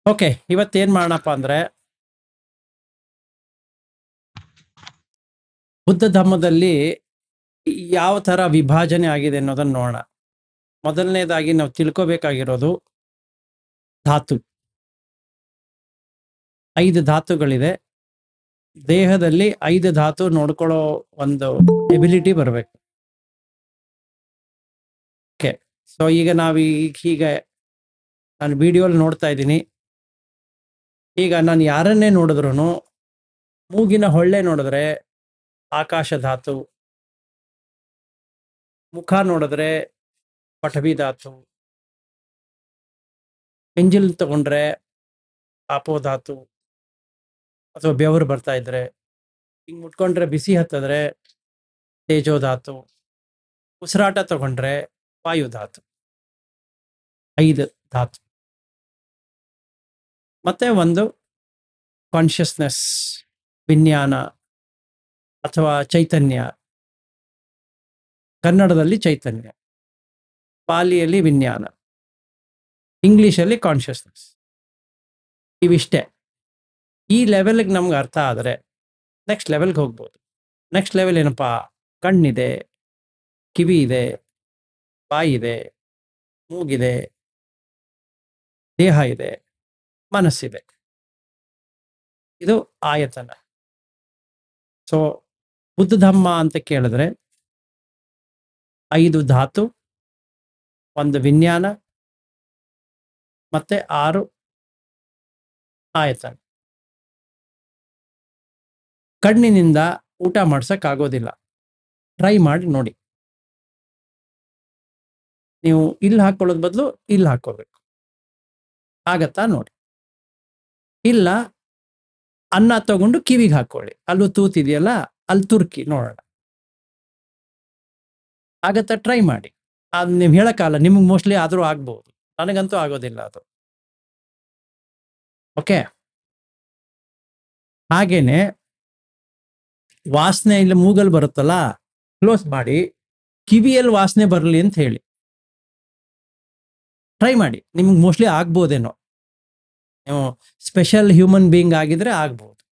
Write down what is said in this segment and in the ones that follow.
Okay, ಇವತ್ತೇನ್ ಮಾಡೋಣಪ್ಪ ಅಂದ್ರೆ ಬುದ್ಧ ಧರ್ಮದಲ್ಲಿ ಯಾವ ತರ ವಿಭಾಜನೆ ಆಗಿದೆ ಅನ್ನೋದನ್ನ ನೋಡೋಣ. ಮೊದಲನೇದಾಗಿ ನಾವು ತಿಳ್ಕೋಬೇಕಾಗಿರೋದು ಧಾತು. 5 ಧಾತುಗಳಿದೆ. ದೇಹದಲ್ಲಿ 5 ಧಾತು ನೋಡ್ಕೊಳ್ಳೋ ಒಂದು ಎಬಿಲಿಟಿ ಬರಬೇಕು. ಓಕೆ, ಸೊ ಈಗ ಹೀಗೆ ನಾನು ವಿಡಿಯೋಲಿ ನೋಡ್ತಾ ಇದ್ದೀನಿ. ಈಗ ನಾನು ಯಾರನ್ನೇ ನೋಡಿದ್ರು ಮೂಗಿನ ಹೊಳ್ಳೆ ನೋಡಿದ್ರೆ ಆಕಾಶ ಧಾತು, ಮುಖ ನೋಡಿದ್ರೆ ಪಠವಿ ಧಾತು, ಎಂಜಿಲ್ ತಗೊಂಡ್ರೆ ಆಪೋ ಧಾತು, ಅಥವಾ ಬೆವರು ಬರ್ತಾ ಇದ್ರೆ ಹಿಂಗ್ ಮುಟ್ಕೊಂಡ್ರೆ ಬಿಸಿ ಹತ್ತಿದ್ರೆ ತೇಜೋ ಧಾತು, ಉಸಿರಾಟ ತಗೊಂಡ್ರೆ ವಾಯು ಧಾತು. 5 ಧಾತು. ಮತ್ತೆ ಒಂದು ಕಾನ್ಷಿಯಸ್ನೆಸ್, ವಿಜ್ಞಾನ ಅಥವಾ ಚೈತನ್ಯ. ಕನ್ನಡದಲ್ಲಿ ಚೈತನ್ಯ, ಪಾಲಿಯಲ್ಲಿ ವಿಜ್ಞಾನ, ಇಂಗ್ಲಿಷಲ್ಲಿ ಕಾನ್ಷಿಯಸ್ನೆಸ್. ಇವಿಷ್ಟೇ. ಈ ಲೆವೆಲ್ಗೆ ನಮ್ಗೆ ಅರ್ಥ ಆದರೆ ನೆಕ್ಸ್ಟ್ ಲೆವೆಲ್ಗೆ ಹೋಗ್ಬೋದು. ನೆಕ್ಸ್ಟ್ ಲೆವೆಲ್ ಏನಪ್ಪಾ? ಕಣ್ಣಿದೆ, ಕಿವಿ ಇದೆ, ಬಾಯಿ ಇದೆ, ಮೂಗಿದೆ, ದೇಹ ಇದೆ, ಮನಸ್ಸಿದೆ. ಇದು ಆಯತನ. ಸೊ ಬುದ್ಧ ಧಮ್ಮ ಅಂತ ಕೇಳಿದ್ರೆ 5 ಧಾತು, 1 ವಿಜ್ಞಾನ, ಮತ್ತೆ 6 ಆಯತನ. ಕಣ್ಣಿನಿಂದ ಊಟ ಮಾಡ್ಸಕ್ ಆಗೋದಿಲ್ಲ. ಟ್ರೈ ಮಾಡಿ ನೋಡಿ. ನೀವು ಇಲ್ಲಿ ಹಾಕೊಳ್ಳೋದ್ ಬದಲು ಇಲ್ಲಿ ಹಾಕೋಬೇಕು. ಆಗತ್ತಾ ನೋಡಿ. ಇಲ್ಲ, ಅನ್ನ ತಗೊಂಡು ಕಿವಿಗೆ ಹಾಕೊಳ್ಳಿ, ಅಲ್ಲೂ ತೂತಿದೆಯಲ್ಲ, ಅಲ್ಲಿ ತುರ್ಕಿ ನೋಡೋಣ. ಆಗತ್ತಾ? ಟ್ರೈ ಮಾಡಿ. ಅದು ನೀವು ಹೇಳಕ್ಕಾಗಲ್ಲ, ನಿಮ್ಗೆ ಮೋಸ್ಟ್ಲಿ ಆದ್ರೂ ಆಗ್ಬಹುದು, ನನಗಂತೂ ಆಗೋದಿಲ್ಲ ಅದು. ಓಕೆ, ಹಾಗೇನೆ ವಾಸನೆ ಇಲ್ಲಿ ಮೂಗಲ್ ಬರುತ್ತಲ್ಲ, ಕ್ಲೋಸ್ ಮಾಡಿ ಕಿವಿಯಲ್ಲಿ ವಾಸನೆ ಬರಲಿ ಅಂತ ಹೇಳಿ ಟ್ರೈ ಮಾಡಿ. ನಿಮ್ಗೆ ಮೋಸ್ಟ್ಲಿ ಆಗ್ಬೋದೇನೋ, ನೀವು ಸ್ಪೆಷಲ್ ಹ್ಯೂಮನ್ ಬೀಯಿಂಗ್ ಆಗಿದ್ರೆ ಆಗ್ಬಹುದು.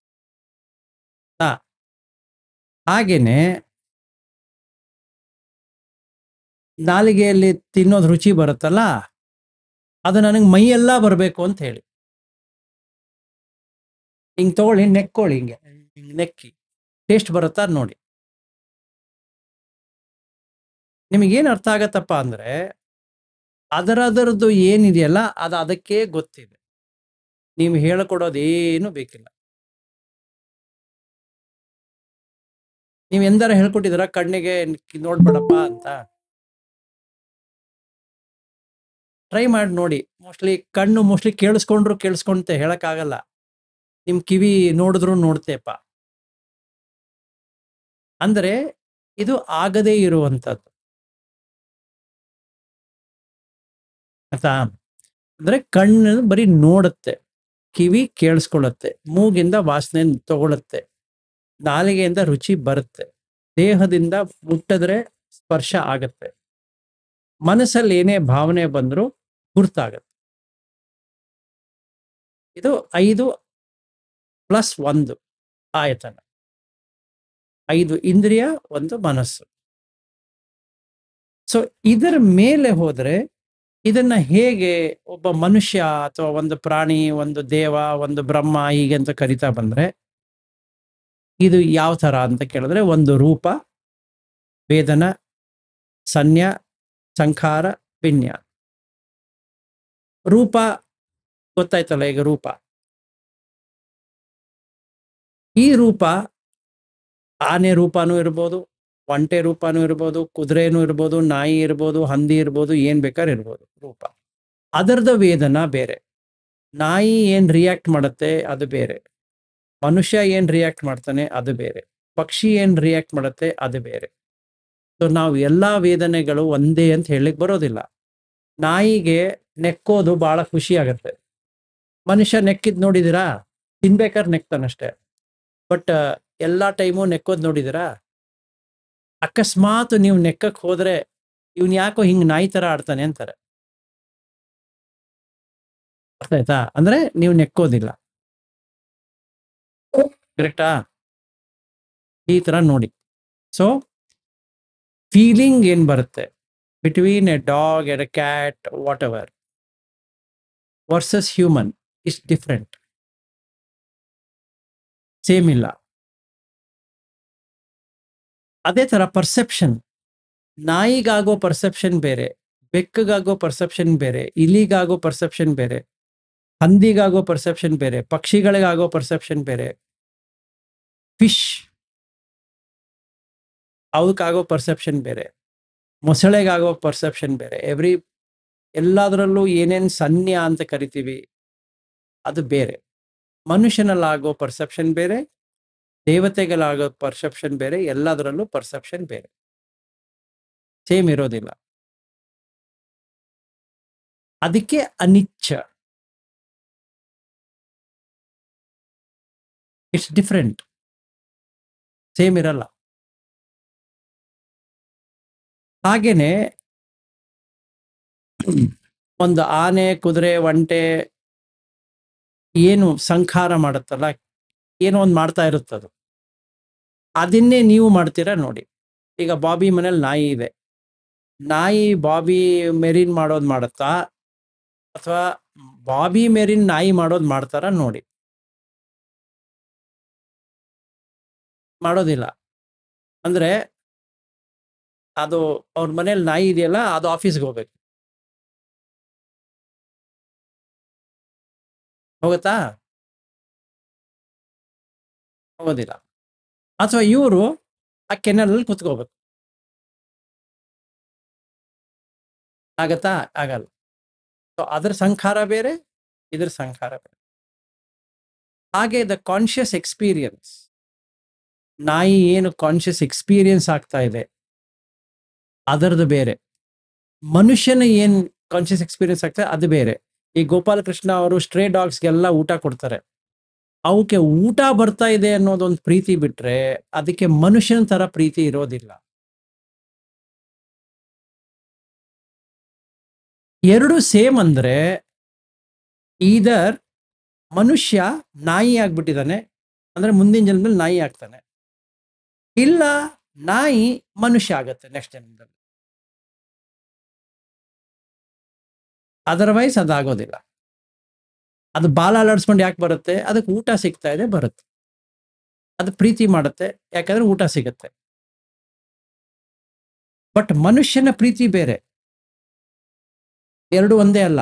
ಹಾಗೇನೆ ನಾಲಿಗೆಯಲ್ಲಿ ತಿನ್ನೋದು ರುಚಿ ಬರುತ್ತಲ್ಲ, ಅದು ನನಗೆ ಮೈಯೆಲ್ಲ ಬರಬೇಕು ಅಂತ ಹೇಳಿ ಹಿಂಗ್ ತಗೊಳ್ಳಿ, ನೆಕ್ಕೊಳ್ಳಿ, ಹಿಂಗೆ ನೆಕ್ಕಿ ಟೇಸ್ಟ್ ಬರುತ್ತಾ ನೋಡಿ. ನಿಮಗೇನು ಅರ್ಥ ಆಗತ್ತಪ್ಪ ಅಂದ್ರೆ ಅದರದ್ದು ಏನಿದೆಯಲ್ಲ ಅದು ಅದಕ್ಕೆ ಗೊತ್ತಿದೆ. ನೀವು ಹೇಳ್ಕೊಡೋದೇನು ಬೇಕಿಲ್ಲ. ನೀವು ಎಂದಾರ ಹೇಳ್ಕೊಟ್ಟಿದ್ದೀರಾ ಕಣ್ಣಿಗೆ ನೋಡ್ಬೇಡಪ್ಪ ಅಂತ? ಟ್ರೈ ಮಾಡಿ ನೋಡಿ. ಕಣ್ಣು ಮೋಸ್ಟ್ಲಿ ಕೇಳಿಸ್ಕೊಂತೆ ಹೇಳಕ್ಕಾಗಲ್ಲ. ನಿಮ್ ಕಿವಿ ನೋಡಿದ್ರು ನೋಡ್ತೇಪ್ಪ. ಅಂದ್ರೆ ಇದು ಆಗದೇ ಇರುವಂತದ್ದು. ಆಯ್ತಾ? ಅಂದ್ರೆ ಕಣ್ಣು ಬರೀ ನೋಡುತ್ತೆ, ಕಿವಿ ಕೇಳಿಸ್ಕೊಳ್ಳುತ್ತೆ, ಮೂಗಿಂದ ವಾಸನೆ ತಗೊಳುತ್ತೆ, ನಾಲಿಗೆಯಿಂದ ರುಚಿ ಬರುತ್ತೆ, ದೇಹದಿಂದ ಮುಟ್ಟಿದ್ರೆ ಸ್ಪರ್ಶ ಆಗತ್ತೆ, ಮನಸ್ಸಲ್ಲಿ ಏನೇ ಭಾವನೆ ಬಂದ್ರು ಗುರ್ತಾಗತ್ತೆ. ಇದು 5 + 1 ಆಯತನ. 5 ಇಂದ್ರಿಯ, 1 ಮನಸ್ಸು. ಸೊ ಇದರ ಮೇಲೆ ಹೋದ್ರೆ ಇದನ್ನ ಹೇಗೆ ಒಬ್ಬ ಮನುಷ್ಯ ಅಥವಾ ಒಂದು ಪ್ರಾಣಿ, ಒಂದು ದೇವ, ಒಂದು ಬ್ರಹ್ಮ ಹೀಗೆ ಅಂತ ಕರಿತಾ ಬಂದ್ರೆ ಇದು ಯಾವ ತರ ಅಂತ ಕೇಳಿದ್ರೆ, ಒಂದು ರೂಪ, ವೇದನ, ಸಂಜ್ಞಾ, ಸಂಖಾರ, ವಿಜ್ಞಾನ. ರೂಪ ಗೊತ್ತಾಯ್ತಲ್ಲ ಈಗ. ರೂಪ, ಈ ರೂಪ ಆನೆ ರೂಪನೂ ಇರ್ಬೋದು, ಒಂಟೆ ರೂಪನೂ ಇರ್ಬೋದು, ಕುದುರೆನೂ ಇರ್ಬೋದು, ನಾಯಿ ಇರ್ಬೋದು, ಹಂದಿ ಇರ್ಬೋದು, ಏನ್ ಬೇಕಾದ್ರೆ ಇರ್ಬೋದು ರೂಪ. ಅದರದ ವೇದನ ಬೇರೆ. ನಾಯಿ ಏನ್ ರಿಯಾಕ್ಟ್ ಮಾಡುತ್ತೆ ಅದು ಬೇರೆ, ಮನುಷ್ಯ ಏನ್ ರಿಯಾಕ್ಟ್ ಮಾಡ್ತಾನೆ ಅದು ಬೇರೆ, ಪಕ್ಷಿ ಏನ್ ರಿಯಾಕ್ಟ್ ಮಾಡುತ್ತೆ ಅದು ಬೇರೆ. ಸೊ ನಾವು ಎಲ್ಲಾ ವೇದನೆಗಳು ಒಂದೇ ಅಂತ ಹೇಳಲಿಕ್ಕೆ ಬರೋದಿಲ್ಲ. ನಾಯಿಗೆ ನೆಕ್ಕೋದು ಬಹಳ ಖುಷಿ ಆಗತ್ತೆ. ಮನುಷ್ಯ ನೆಕ್ಕಿದ್ ನೋಡಿದಿರಾ? ತಿನ್ಬೇಕಾದ್ರೆ ನೆಕ್ತಾನಷ್ಟೇ. ಬಟ್ ಎಲ್ಲಾ ಟೈಮು ನೆಕ್ಕೋದ್ ನೋಡಿದಿರಾ? ಅಕಸ್ಮಾತ್ ನೀವು ನೆಕ್ಕಕ್ ಹೋದ್ರೆ ಇವ್ನ್ ಯಾಕೋ ಹಿಂಗ್ ನಾಯಿ ತರ ಆಡ್ತಾನೆ ಅಂತಾರೆ. ಅರ್ಥ ಆಯ್ತಾ? ಅಂದ್ರೆ ನೀವು ನೆಕ್ಕೋದಿಲ್ಲ. ಕರೆಕ್ಟಾ? ಈ ತರ ನೋಡಿ. ಸೊ ಫೀಲಿಂಗ್ ಏನ್ ಬರುತ್ತೆ between A dog and A cat what ever versus human is different. Same ಇಲ್ಲ. ಅದೇ ತರ ಪರ್ಸೆಪ್ಷನ್, ನಾಯಿಗಾಗೋ ಪರ್ಸೆಪ್ಷನ್ ಬೇರೆ, ಬೆಕ್ಕಗಾಗೋ ಪರ್ಸೆಪ್ಷನ್ ಬೇರೆ, ಇಲಿಗಾಗೋ ಪರ್ಸೆಪ್ಷನ್ ಬೇರೆ, ಹಂದಿಗಾಗೋ ಪರ್ಸೆಪ್ಷನ್ ಬೇರೆ, ಪಕ್ಷಿಗಳಿಗಾಗೋ ಪರ್ಸೆಪ್ಷನ್ ಬೇರೆ, ಫಿಶ್ ಅವಕ್ಕಾಗೋ ಪರ್ಸೆಪ್ಷನ್ ಬೇರೆ, ಮೊಸಳೆಗಾಗೋ ಪರ್ಸೆಪ್ಷನ್ ಬೇರೆ. ಎಲ್ಲದರಲ್ಲೂ ಏನೇನ್ ಸನ್ಯ ಅಂತ ಕರಿತೀವಿ ಅದು ಬೇರೆ. ಮನುಷ್ಯನಲ್ಲಾಗೋ ಪರ್ಸೆಪ್ಷನ್ ಬೇರೆ, ದೇವತೆಗಳಾಗೋ ಪರ್ಸೆಪ್ಷನ್ ಬೇರೆ, ಎಲ್ಲದರಲ್ಲೂ ಪರ್ಸೆಪ್ಷನ್ ಬೇರೆ, ಸೇಮ್ ಇರೋದಿಲ್ಲ. ಅದಕ್ಕೆ ಅನಿಚ್ಛ, ಇಟ್ಸ್ ಡಿಫ್ರೆಂಟ್, ಸೇಮ್ ಇರಲ್ಲ. ಹಾಗೇನೆ ಒಂದು ಆನೆ, ಕುದುರೆ, ಒಂಟೆ ಏನು ಸಂಖಾರ ಮಾಡುತ್ತಲ್ಲ, ಏನೋ ಒಂದು ಮಾಡ್ತಾ ಇರುತ್ತದು, ಅದನ್ನೇ ನೀವು ಮಾಡ್ತೀರಾ ನೋಡಿ. ಈಗ ಬಾಬಿ ಮನೇಲಿ ನಾಯಿ ಇದೆ, ನಾಯಿ ಬಾಬಿ ಮೆರಿನ್ ಮಾಡೋದು ಮಾಡುತ್ತಾ ಅಥವಾ ಬಾಬಿ ಮೆರಿನ್ ನಾಯಿ ಮಾಡೋದು ಮಾಡ್ತಾರ ನೋಡಿ? ಮಾಡೋದಿಲ್ಲ. ಅಂದ್ರೆ ಅದು ಅವ್ರ ಮನೇಲಿ ನಾಯಿ ಇದೆಯಲ್ಲ, ಅದು ಆಫೀಸ್ಗೆ ಹೋಗ್ಬೇಕು, ಹೋಗುತ್ತಾ? ಹೋಗೋದಿಲ್ಲ. ಅಥವಾ ಇವರು ಆ ಕೆನಲಲ್ಲಿ ಕುತ್ಕೋಬೇಕು, ಆಗತ್ತಾ? ಆಗಲ್ಲ. ಸೊ ಅದ್ರ ಸಂಖಾರ ಬೇರೆ, ಇದ್ರ ಸಂಖಾರ ಬೇರೆ. ಹಾಗೆ ದ ಕಾನ್ಶಿಯಸ್ ಎಕ್ಸ್ಪೀರಿಯನ್ಸ್, ನಾಯಿ ಏನು ಕಾನ್ಶಿಯಸ್ ಎಕ್ಸ್ಪೀರಿಯನ್ಸ್ ಆಗ್ತಾ ಇದೆ ಅದರದ್ದು ಬೇರೆ, ಮನುಷ್ಯನ ಏನ್ ಕಾನ್ಶಿಯಸ್ ಎಕ್ಸ್ಪೀರಿಯನ್ಸ್ ಆಗ್ತದೆ ಅದು ಬೇರೆ. ಈ ಗೋಪಾಲಕೃಷ್ಣ ಅವರು ಸ್ಟ್ರೇ ಡಾಗ್ಸ್ಗೆಲ್ಲ ಊಟ ಕೊಡ್ತಾರೆ, ಅವಕ್ಕೆ ಊಟ ಬರ್ತಾ ಇದೆ ಅನ್ನೋದೊಂದು ಪ್ರೀತಿ ಬಿಟ್ರೆ ಅದಕ್ಕೆ ಮನುಷ್ಯನ ತರ ಪ್ರೀತಿ ಇರೋದಿಲ್ಲ. ಎರಡು ಸೇಮ್ ಅಂದ್ರೆ ಈದರ್ ಮನುಷ್ಯ ನಾಯಿ ಆಗ್ಬಿಟ್ಟಿದ್ದಾನೆ ಅಂದ್ರೆ ಮುಂದಿನ ಜನ್ಮದಲ್ಲಿ ನಾಯಿ ಆಗ್ತಾನೆ, ಇಲ್ಲ ನಾಯಿ ಮನುಷ್ಯ ಆಗತ್ತೆ ನೆಕ್ಸ್ಟ್ ಜನ್ಮದಲ್ಲಿ. ಅದರ್ವೈಸ್ ಅದಾಗೋದಿಲ್ಲ. ಅದು ಬಾಲ ಅಲಾಡಿಸ್ಕೊಂಡು ಯಾಕೆ ಬರುತ್ತೆ? ಅದಕ್ಕೆ ಊಟ ಸಿಗ್ತಾ ಇದೆ ಬರುತ್ತೆ, ಅದು ಪ್ರೀತಿ ಮಾಡುತ್ತೆ ಯಾಕಂದ್ರೆ ಊಟ ಸಿಗುತ್ತೆ. ಬಟ್ ಮನುಷ್ಯನ ಪ್ರೀತಿ ಬೇರೆ, ಎರಡು ಒಂದೇ ಅಲ್ಲ.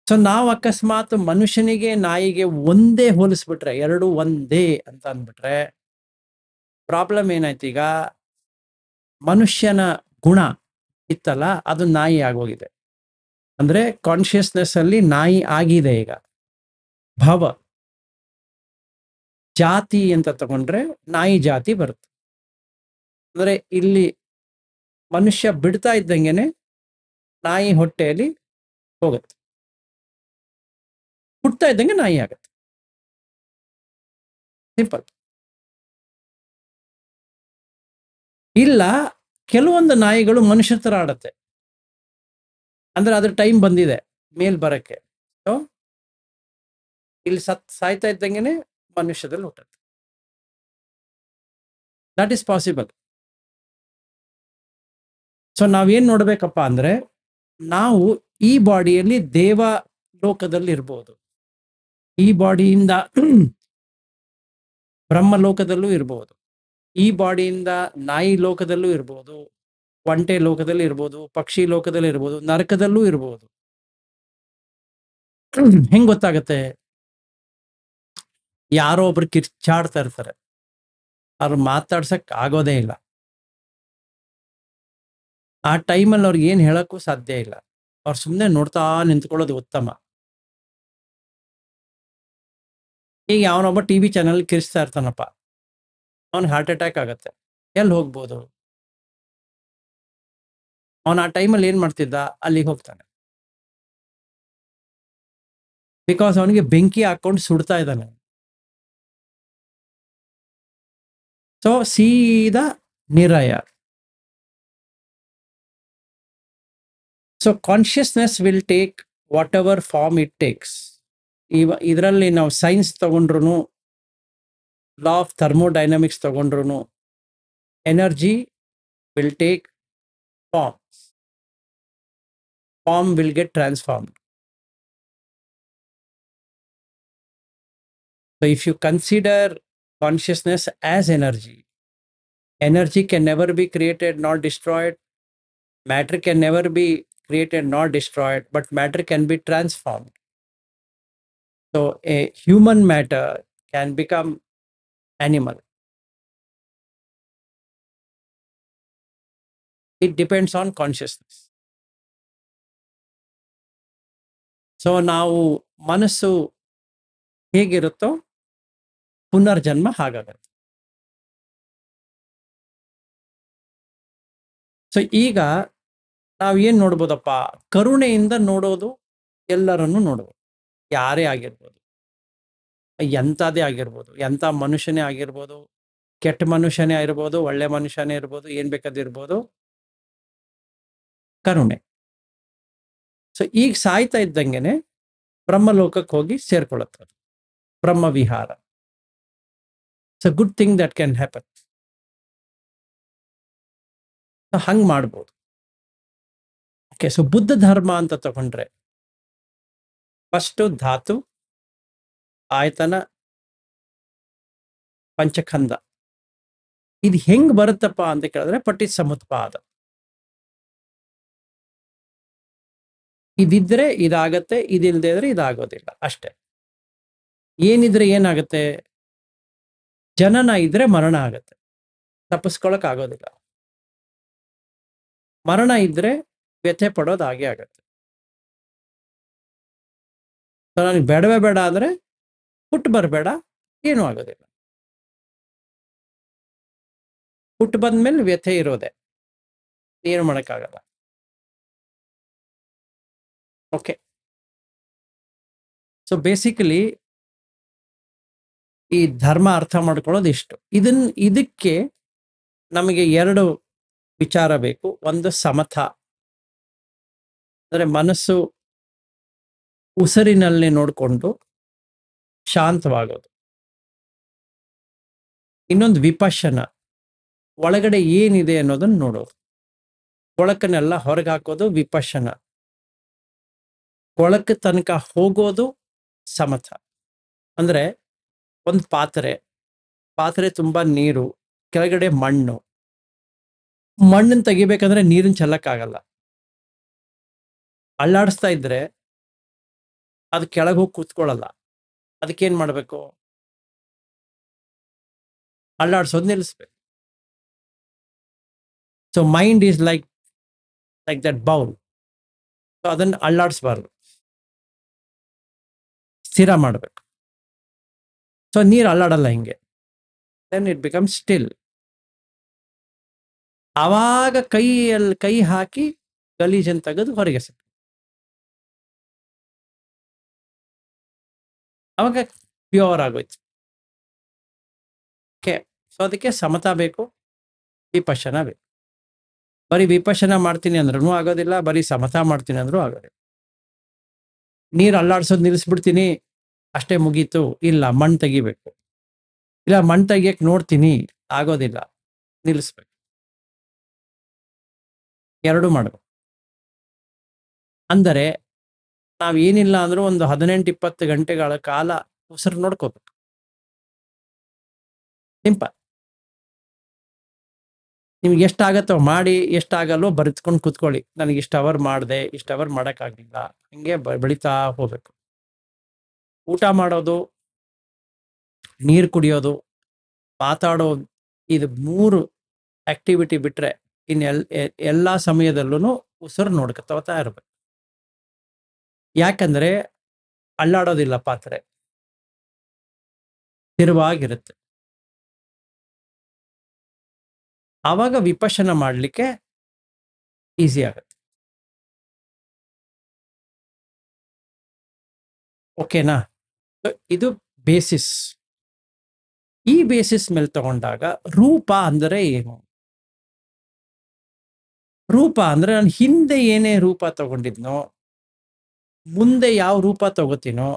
ಸೊ ನಾವು ಅಕಸ್ಮಾತ್ ಮನುಷ್ಯನಿಗೆ ನಾಯಿಗೆ ಒಂದೇ ಹೋಲಿಸ್ಬಿಟ್ರೆ, ಎರಡು ಒಂದೇ ಅಂತ ಅಂದ್ಬಿಟ್ರೆ ಪ್ರಾಬ್ಲಮ್ ಏನಾಯ್ತು? ಈಗ ಮನುಷ್ಯನ ಗುಣ ಇತ್ತಲ್ಲ ಅದು ನಾಯಿ ಆಗೋಗಿದೆ, ಅಂದ್ರೆ ಕಾನ್ಶಿಯಸ್ನೆಸ್ ಅಲ್ಲಿ ನಾಯಿ ಆಗಿದೆ. ಈಗ ಭಾವ ಜಾತಿ ಅಂತ ತಗೊಂಡ್ರೆ ನಾಯಿ ಜಾತಿ ಬರುತ್ತೆ. ಅಂದ್ರೆ ಇಲ್ಲಿ ಮನುಷ್ಯ ಬಿಡ್ತಾ ಇದ್ದಂಗೆನೆ ನಾಯಿ ಹೊಟ್ಟೆಯಲ್ಲಿ ಹೋಗುತ್ತೆ, ಹುಟ್ತಾ ಇದ್ದಂಗೆ ನಾಯಿ ಆಗತ್ತೆ, ಸಿಂಪಲ್. ಇಲ್ಲ ಕೆಲವೊಂದು ನಾಯಿಗಳು ಮನುಷ್ಯರ ತರ ಆಡತ್ತೆ, ಅಂದ್ರೆ ಅದ್ರ ಟೈಮ್ ಬಂದಿದೆ ಮೇಲ್ ಬರಕ್ಕೆ. ಸೊ ಇಲ್ಲಿ ಸಾಯ್ತಾ ಇದ್ದಂಗೆನೆ ಮನುಷ್ಯದಲ್ಲಿ ಹುಟ್ಟುತ್ತೆ. That is possible. ಸೊ ನಾವೇನ್ ನೋಡ್ಬೇಕಪ್ಪ ಅಂದ್ರೆ, ನಾವು ಈ ಬಾಡಿಯಲ್ಲಿ ದೇವ ಲೋಕದಲ್ಲಿ ಇರ್ಬೋದು, ಈ ಬಾಡಿಯಿಂದ ಬ್ರಹ್ಮ ಲೋಕದಲ್ಲೂ ಇರ್ಬೋದು, ಈ ಬಾಡಿಯಿಂದ ನಾಯಿ ಲೋಕದಲ್ಲೂ ಇರ್ಬೋದು, ಒಂಟೆ ಲೋಕದಲ್ಲಿ ಇರ್ಬೋದು, ಪಕ್ಷಿ ಲೋಕದಲ್ಲಿ ಇರ್ಬೋದು, ನರಕದಲ್ಲೂ ಇರ್ಬೋದು. ಹೆಂಗ್ ಗೊತ್ತಾಗತ್ತೆ? ಯಾರೋ ಒಬ್ರು ಕಿರ್ಚಾಡ್ತಾ ಇರ್ತಾರೆ, ಅವ್ರು ಮಾತಾಡ್ಸಕ್ ಆಗೋದೇ ಇಲ್ಲ, ಆ ಟೈಮಲ್ಲಿ ಅವ್ರಿಗೆ ಏನ್ ಹೇಳಕ್ಕೂ ಸಾಧ್ಯ ಇಲ್ಲ, ಅವ್ರು ಸುಮ್ಮನೆ ನೋಡ್ತಾ ನಿಂತ್ಕೊಳ್ಳೋದು ಉತ್ತಮ. ಈಗ ಅವನೊಬ್ಬ ಟಿವಿ ಚಾನಲ್ ಕಿರಿಸ್ತಾ ಇರ್ತಾನಪ್ಪ, ಅವನ್ ಹಾರ್ಟ್ ಅಟ್ಯಾಕ್ ಆಗತ್ತೆ, ಎಲ್ಲಿ ಹೋಗ್ಬೋದು? ಅವನ ಆ ಟೈಮಲ್ಲಿ ಏನ್ ಮಾಡ್ತಿದ್ದ? ಅಲ್ಲಿಗೆ ಹೋಗ್ತಾನೆ, ಬಿಕಾಸ್ ಅವನಿಗೆ ಬೆಂಕಿ ಹಾಕೊಂಡು ಸುಡ್ತಾ ಇದ್ದಾನೆ. ಸೊ ಸೀದಾ ನಿರಾಯ. So consciousness will take whatever form it takes. ಇದರಲ್ಲಿ ನಾವು ಸೈನ್ಸ್ ತಗೊಂಡ್ರು, ಲಾ ಆಫ್ ಥರ್ಮೋಡೈನಮಿಕ್ಸ್ ತಗೊಂಡ್ರು, energy will take forms. Form will get transformed. So if you consider consciousness as energy, energy can never be created nor destroyed. Matter can never be created nor destroyed, but matter can be transformed. So a human matter can become animal. It depends on consciousness. So ನಾವು ಮನಸ್ಸು ಹೇಗಿರುತ್ತೋ ಪುನರ್ಜನ್ಮ ಹಾಗಾಗತ್ತೆ. So ಈಗ ನಾವು ಏನು ನೋಡ್ಬೋದಪ್ಪ, ಕರುಣೆಯಿಂದ ನೋಡೋದು, ಎಲ್ಲರನ್ನು ನೋಡ್ಬೋದು, ಯಾರೇ ಆಗಿರ್ಬೋದು, ಎಂಥದೇ ಆಗಿರ್ಬೋದು, ಎಂಥ ಮನುಷ್ಯನೇ ಆಗಿರ್ಬೋದು, ಕೆಟ್ಟ ಮನುಷ್ಯನೇ ಇರ್ಬೋದು, ಒಳ್ಳೆ ಮನುಷ್ಯನೇ ಇರ್ಬೋದು, ಏನು ಬೇಕಾದಿರ್ಬೋದು, ಕರುಣೆ. ಸೊ ಈಗ ಸಾಯ್ತಾ ಇದ್ದಂಗೆನೆ ಬ್ರಹ್ಮಲೋಕಕ್ಕೆ ಹೋಗಿ ಸೇರ್ಕೊಳ್ಳುತ್ತದೆ, ಬ್ರಹ್ಮ ವಿಹಾರ. It's a good thing that can happen. ಹಂಗೆ ಮಾಡ್ಬೋದು. ಓಕೆ, ಸೊ ಬುದ್ಧ ಧರ್ಮ ಅಂತ ತಗೊಂಡ್ರೆ ಫಸ್ಟು ಧಾತು, ಆಯತನ, ಪಂಚಖಂಡ. ಇದು ಹೆಂಗ್ ಬರುತ್ತಪ್ಪ ಅಂತ ಕೇಳಿದ್ರೆ ಪಟ್ಟಿ ಸಮುತ್ಪಾದ. ಇದಿದ್ರೆ ಇದಾಗತ್ತೆ, ಇದಿಲ್ಲದೆ ಇದ್ರೆ ಇದಾಗೋದಿಲ್ಲ ಅಷ್ಟೇ. ಏನಿದ್ರೆ ಏನಾಗುತ್ತೆ, ಜನನ ಇದ್ರೆ ಮರಣ ಆಗತ್ತೆ, ತಪ್ಪಿಸ್ಕೊಳಕ್ ಆಗೋದಿಲ್ಲ. ಮರಣ ಇದ್ರೆ ವ್ಯಥೆ ಪಡೋದು ಹಾಗೆ ಆಗತ್ತೆ. ನನಗೆ ಬೇಡವೇ ಬೇಡ ಅಂದ್ರೆ ಹುಟ್ಟು ಬರಬೇಡ, ಏನೂ ಆಗೋದಿಲ್ಲ. ಹುಟ್ಟು ಬಂದ್ಮೇಲೆ ವ್ಯಥೆ ಇರೋದೆ, ಏನು ಮಾಡೋಕ್ಕಾಗಲ್ಲ. ಓಕೆ, ಸೊ ಬೇಸಿಕಲಿ ಈ ಧರ್ಮ ಅರ್ಥ ಮಾಡ್ಕೊಳ್ಳೋದು ಇಷ್ಟು. ಇದಕ್ಕೆ ನಮಗೆ ಎರಡು ವಿಚಾರ ಬೇಕು. ಒಂದು ಸಮತ, ಅಂದರೆ ಮನಸ್ಸು ಉಸಿರಿನಲ್ಲಿ ನೋಡಿಕೊಂಡು ಶಾಂತವಾಗೋದು. ಇನ್ನೊಂದು ವಿಪಶ್ಯನ, ಒಳಗಡೆ ಏನಿದೆ ಅನ್ನೋದನ್ನು ನೋಡೋದು. ಕೊಳಕನ್ನೆಲ್ಲ ಹೊರಗೆ ಹಾಕೋದು ವಿಪಶ್ಯನ. ಕೊಳಕ ತನಕ ಹೋಗೋದು ಸಮತ. ಅಂದ್ರೆ ಒಂದು ಪಾತ್ರೆ ತುಂಬಾ ನೀರು, ಕೆಳಗಡೆ ಮಣ್ಣು. ಮಣ್ಣನ್ನು ತೆಗಿಬೇಕಂದ್ರೆ ನೀರನ್ನು ಚೆಲ್ಲಕ್ಕಾಗಲ್ಲ. ಅಳ್ಳಾಡಿಸ್ತಾ ಇದ್ರೆ ಅದು ಕೆಳಗೆ ಹೋಗಿ ಕೂತ್ಕೊಳ್ಳಲ್ಲ. ಅದಕ್ಕೇನ್ ಮಾಡ್ಬೇಕು, ಅಳ್ಳಾಡ್ಸೋದು ನಿಲ್ಲಿಸ್ಬೇಕು. So mind is like that bowl. So ಅದನ್ನು ಅಳ್ಳಾಡಿಸ್ಬಾರ್ದು, ಸ್ಥಿರ ಮಾಡಬೇಕು. ಸೊ ನೀರು ಅಲ್ಲಾಡಲ್ಲ ಹಿಂಗೆ. Then it become still. ಆವಾಗ ಕೈ ಹಾಕಿ ಗಲೀಜನ್ನು ತೆಗೆದು ಹೊರಗೆ ಎಸೆದು, ಅವಾಗ ಪ್ಯೂರ್ ಆಗೋಯ್ತು. ಓಕೆ, ಸೊ ಅದಕ್ಕೆ ಸಮತ ಬೇಕು, ವಿಪಶ್ಯನ ಬೇಕು. ಬರೀ ವಿಪಶ್ಯನ ಮಾಡ್ತೀನಿ ಅಂದ್ರೂ ಆಗೋದಿಲ್ಲ, ಬರೀ ಸಮತ ಮಾಡ್ತೀನಿ ಅಂದ್ರೂ ಆಗೋದಿಲ್ಲ. ನೀರು ಅಲ್ಲಾಡ್ಸೋದು ನಿಲ್ಲಿಸ್ಬಿಡ್ತೀನಿ ಅಷ್ಟೇ ಮುಗೀತು, ಇಲ್ಲ ಮಣ್ಣು ತೆಗಿಬೇಕು. ಇಲ್ಲ ಮಣ್ಣು ತೆಗಿಯಕ್ಕೆ ನೋಡ್ತೀನಿ, ಆಗೋದಿಲ್ಲ, ನಿಲ್ಲಿಸ್ಬೇಕು. ಎರಡು ಮಾಡಬೇಕು. ಅಂದರೆ ನಾವೇನಿಲ್ಲ ಅಂದ್ರೂ ಒಂದು 18-20 ಗಂಟೆಗಳ ಕಾಲ ಉಸಿರು ನೋಡ್ಕೋಬೇಕು. ಸಿಂಪಲ್. ನಿಮ್ಗೆ ಎಷ್ಟಾಗತ್ತೋ ಮಾಡಿ, ಎಷ್ಟಾಗಲ್ಲೋ ಬರೆದ್ಕೊಂಡು ಕೂತ್ಕೊಳ್ಳಿ. ನನಗೆ ಇಷ್ಟು ಅವರ್ ಮಾಡಿದೆ, ಇಷ್ಟು ಅವರ್ ಮಾಡೋಕ್ಕಾಗಲಿಲ್ಲ, ಹಿಂಗೆ ಬೆಳೀತಾ ಹೋಗ್ಬೇಕು. ಊಟ ಮಾಡೋದು, ನೀರು ಕುಡಿಯೋದು, ಮಾತಾಡೋದು, ಇದು 3 ಆಕ್ಟಿವಿಟಿ ಬಿಟ್ರೆ ಎಲ್ಲ ಸಮಯದಲ್ಲೂ ಉಸಿರು ನೋಡ್ಕೊತಾ ಇರ್ಬೇಕು. ಯಾಕಂದ್ರೆ ಅಲ್ಲಾಡೋದಿಲ್ಲ, ಪಾತ್ರೆ ಸ್ಥಿರವಾಗಿರುತ್ತೆ. ಆವಾಗ ವಿಪಶ್ಯನ ಮಾಡಲಿಕ್ಕೆ ಈಸಿ ಆಗುತ್ತೆ. ಓಕೆನಾ? ಇದು ಬೇಸಿಸ್. ಈ ಬೇಸಿಸ್ ಮೇಲೆ ತಗೊಂಡಾಗ ರೂಪ ಅಂದರೆ ಏನು? ರೂಪ ಅಂದ್ರೆ ನಾನು ಹಿಂದೆ ಏನೇ ರೂಪ ತಗೊಂಡಿದ್ನೋ, ಮುಂದೆ ಯಾವ ರೂಪ ತಗೋತೀನೋ,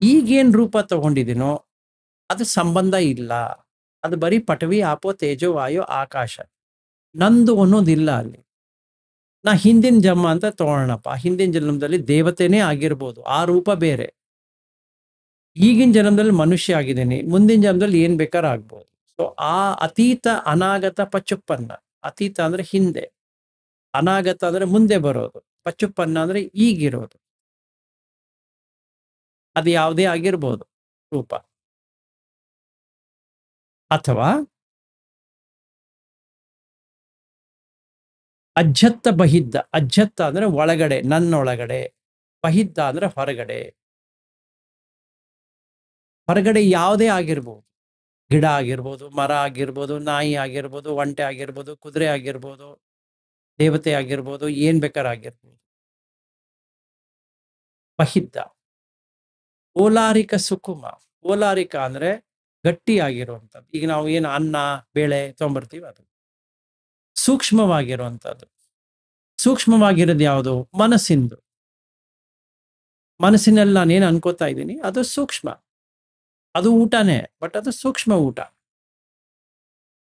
ಈಗೇನ್ ರೂಪ ತಗೊಂಡಿದ್ದೀನೋ ಅದು ಸಂಬಂಧ ಇಲ್ಲ. ಅದು ಬರೀ ಪಟವಿ, ಆಪೋ, ತೇಜೋ, ವಾಯು, ಆಕಾಶ. ನಂದು ಅನ್ನೋದಿಲ್ಲ ಅಲ್ಲಿ. ನಾ ಹಿಂದಿನ ಜನ್ಮ ಅಂತ ತಗೊಳ್ಳೋಣಪ್ಪ. ಹಿಂದಿನ ಜನ್ಮದಲ್ಲಿ ದೇವತೆನೇ ಆಗಿರ್ಬೋದು, ಆ ರೂಪ ಬೇರೆ. ಈಗಿನ ಜನ್ಮದಲ್ಲಿ ಮನುಷ್ಯ ಆಗಿದ್ದೀನಿ, ಮುಂದಿನ ಜನ್ಮದಲ್ಲಿ ಏನ್ ಬೇಕಾದ್ರೂ ಆಗ್ಬೋದು. ಸೊ ಆ ಅತೀತ, ಅನಾಗತ, ಪಚ್ಚುಪ್ಪನ್ನ. ಅತೀತ ಅಂದ್ರೆ ಹಿಂದೆ, ಅನಾಗತ ಅಂದ್ರೆ ಮುಂದೆ ಬರೋದು, ಪಚ್ಚುಪ್ಪನ್ನ ಅಂದ್ರೆ ಈಗಿರೋದು. ಅದು ಯಾವುದೇ ಆಗಿರ್ಬೋದು ರೂಪ. ಅಥವಾ ಅಜ್ಜತ್ತ ಬಹಿದ್ದ. ಅಜ್ಜತ್ತ ಅಂದ್ರೆ ಒಳಗಡೆ, ನನ್ನೊಳಗಡೆ. ಬಹಿದ್ದ ಅಂದ್ರೆ ಹೊರಗಡೆ. ಹೊರಗಡೆ ಯಾವುದೇ ಆಗಿರ್ಬೋದು, ಗಿಡ ಆಗಿರ್ಬೋದು, ಮರ ಆಗಿರ್ಬೋದು, ನಾಯಿ ಆಗಿರ್ಬೋದು, ಒಂಟೆ ಆಗಿರ್ಬೋದು, ಕುದುರೆ ಆಗಿರ್ಬೋದು, ದೇವತೆ ಆಗಿರ್ಬೋದು, ಏನ್ ಬೇಕಾದ್ರೂ ಆಗಿರ್ಬೋದು. ಬಹಿದ್ದ. ಓಲಾರಿಕ ಸುಕುಮ. ಓಲಾರಿಕ ಅಂದ್ರೆ ಗಟ್ಟಿ ಆಗಿರುವಂಥದ್ದು. ಈಗ ನಾವು ಏನು ಅನ್ನ ಬೇಳೆ ತೊಗೊಂಬರ್ತೀವಿ, ಅದು ಸೂಕ್ಷ್ಮವಾಗಿರುವಂಥದ್ದು. ಸೂಕ್ಷ್ಮವಾಗಿರೋದು ಯಾವುದು? ಮನಸ್ಸಿಂದು. ಮನಸ್ಸಿನಲ್ಲಿ ನಾನೇನು ಅನ್ಕೋತಾ ಇದ್ದೀನಿ ಅದು ಸೂಕ್ಷ್ಮ. ಅದು ಊಟನೇ, ಬಟ್ ಅದು ಸೂಕ್ಷ್ಮ ಊಟ.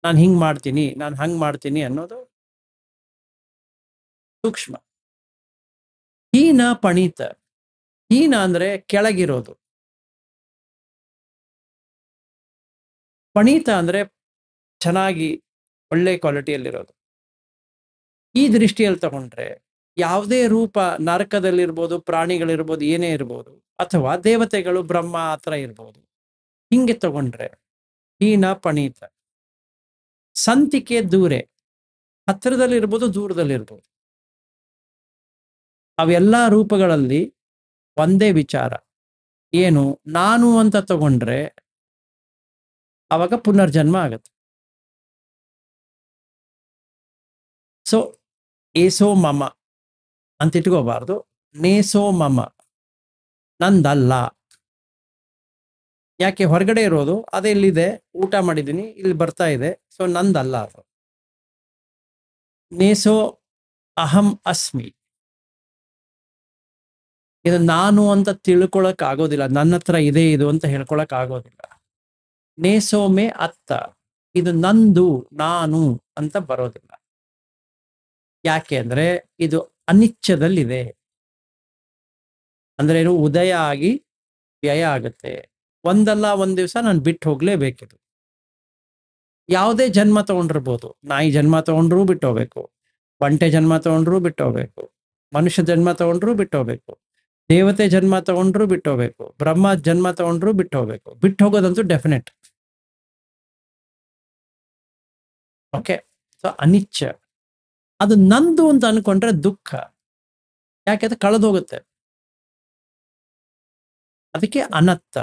ನಾನು ಹಿಂಗ್ ಮಾಡ್ತೀನಿ, ನಾನು ಹಂಗ್ ಮಾಡ್ತೀನಿ ಅನ್ನೋದು ಸೂಕ್ಷ್ಮ. ಹೀನ ಪಣಿತ. ಹೀನ ಅಂದ್ರೆ ಕೆಳಗಿರೋದು, ಪಣಿತ ಅಂದ್ರೆ ಚೆನ್ನಾಗಿ ಒಳ್ಳೆ ಕ್ವಾಲಿಟಿಯಲ್ಲಿರೋದು. ಈ ದೃಷ್ಟಿಯಲ್ಲಿ ತಗೊಂಡ್ರೆ ಯಾವುದೇ ರೂಪ, ನರಕದಲ್ಲಿರ್ಬೋದು, ಪ್ರಾಣಿಗಳಿರ್ಬೋದು, ಏನೇ ಇರ್ಬೋದು, ಅಥವಾ ದೇವತೆಗಳು, ಬ್ರಹ್ಮ ಹತ್ರ ಇರ್ಬೋದು, ಹಿಂಗೆ ತಗೊಂಡ್ರೆ ಹೀನ ಪಣಿತ. ಸಂತಿಕೆ ದೂರೆ. ಹತ್ತಿರದಲ್ಲಿರ್ಬೋದು, ದೂರದಲ್ಲಿರ್ಬೋದು. ಅವೆಲ್ಲ ರೂಪಗಳಲ್ಲಿ ಒಂದೇ ವಿಚಾರ ಏನು? ನಾನು ಅಂತ ತಗೊಂಡ್ರೆ ಅವಾಗ ಪುನರ್ಜನ್ಮ ಆಗತ್ತೆ. ಸೊ ಏಸೋ ಮಮ ಅಂತ ಇಟ್ಕೋಬಾರ್ದು. ನೇಸೋ ಮಮ, ನಂದಲ್ಲ. ಯಾಕೆ? ಹೊರಗಡೆ ಇರೋದು ಅದೇ ಇಲ್ಲಿದೆ, ಊಟ ಮಾಡಿದ್ದೀನಿ, ಇಲ್ಲಿ ಬರ್ತಾ ಇದೆ, ಸೊ ನಂದಲ್ಲ ಅದು. ನೇಸೋ ಅಹಂ ಅಸ್ಮಿ. ಇದು ನಾನು ಅಂತ ತಿಳ್ಕೊಳಕ್ ಆಗೋದಿಲ್ಲ, ನನ್ನ ಹತ್ರ ಇದೆ ಇದು ಅಂತ ಹೇಳ್ಕೊಳಕ್ ಆಗೋದಿಲ್ಲ. ನೇಸೋಮೆ ಅತ್ತ. ಇದು ನಂದು, ನಾನು ಅಂತ ಬರೋದಿಲ್ಲ. ಯಾಕೆ ಅಂದ್ರೆ ಇದು ಅನಿಚ್ಛದಲ್ಲಿದೆ. ಅಂದ್ರೆ ಏನು? ಉದಯ ಆಗಿ ವ್ಯಯ ಆಗುತ್ತೆ. ಒಂದಲ್ಲ ಒಂದ್ ದಿವಸ ನಾನು ಬಿಟ್ಟು ಹೋಗ್ಲೇಬೇಕಿದು. ಯಾವುದೇ ಜನ್ಮ ತಗೊಂಡಿರ್ಬೋದು. ನಾಯಿ ಜನ್ಮ ತಗೊಂಡ್ರೂ ಬಿಟ್ಟು ಹೋಗ್ಬೇಕು, ಒಂಟೆ ಜನ್ಮ ತಗೊಂಡ್ರೂ ಬಿಟ್ಟು ಹೋಗ್ಬೇಕು, ಮನುಷ್ಯ ಜನ್ಮ ತಗೊಂಡ್ರೂ ಬಿಟ್ಟು ಹೋಗ್ಬೇಕು, ದೇವತೆ ಜನ್ಮ ತಗೊಂಡ್ರೂ ಬಿಟ್ಟು ಹೋಗ್ಬೇಕು, ಬ್ರಹ್ಮ ಜನ್ಮ ತಗೊಂಡ್ರೂ ಬಿಟ್ಟು ಹೋಗ್ಬೇಕು. ಬಿಟ್ಟು ಹೋಗೋದಂತೂ ಡೆಫಿನೆಟ್. ಓಕೆ. ಸೊ ಅನಿಚ್ಛ. ಅದು ನಂದು ಅಂತ ಅನ್ಕೊಂಡ್ರೆ ದುಃಖ. ಯಾಕೆ? ಕಳೆದೋಗುತ್ತೆ. ಅದಕ್ಕೆ ಅನತ್ತ,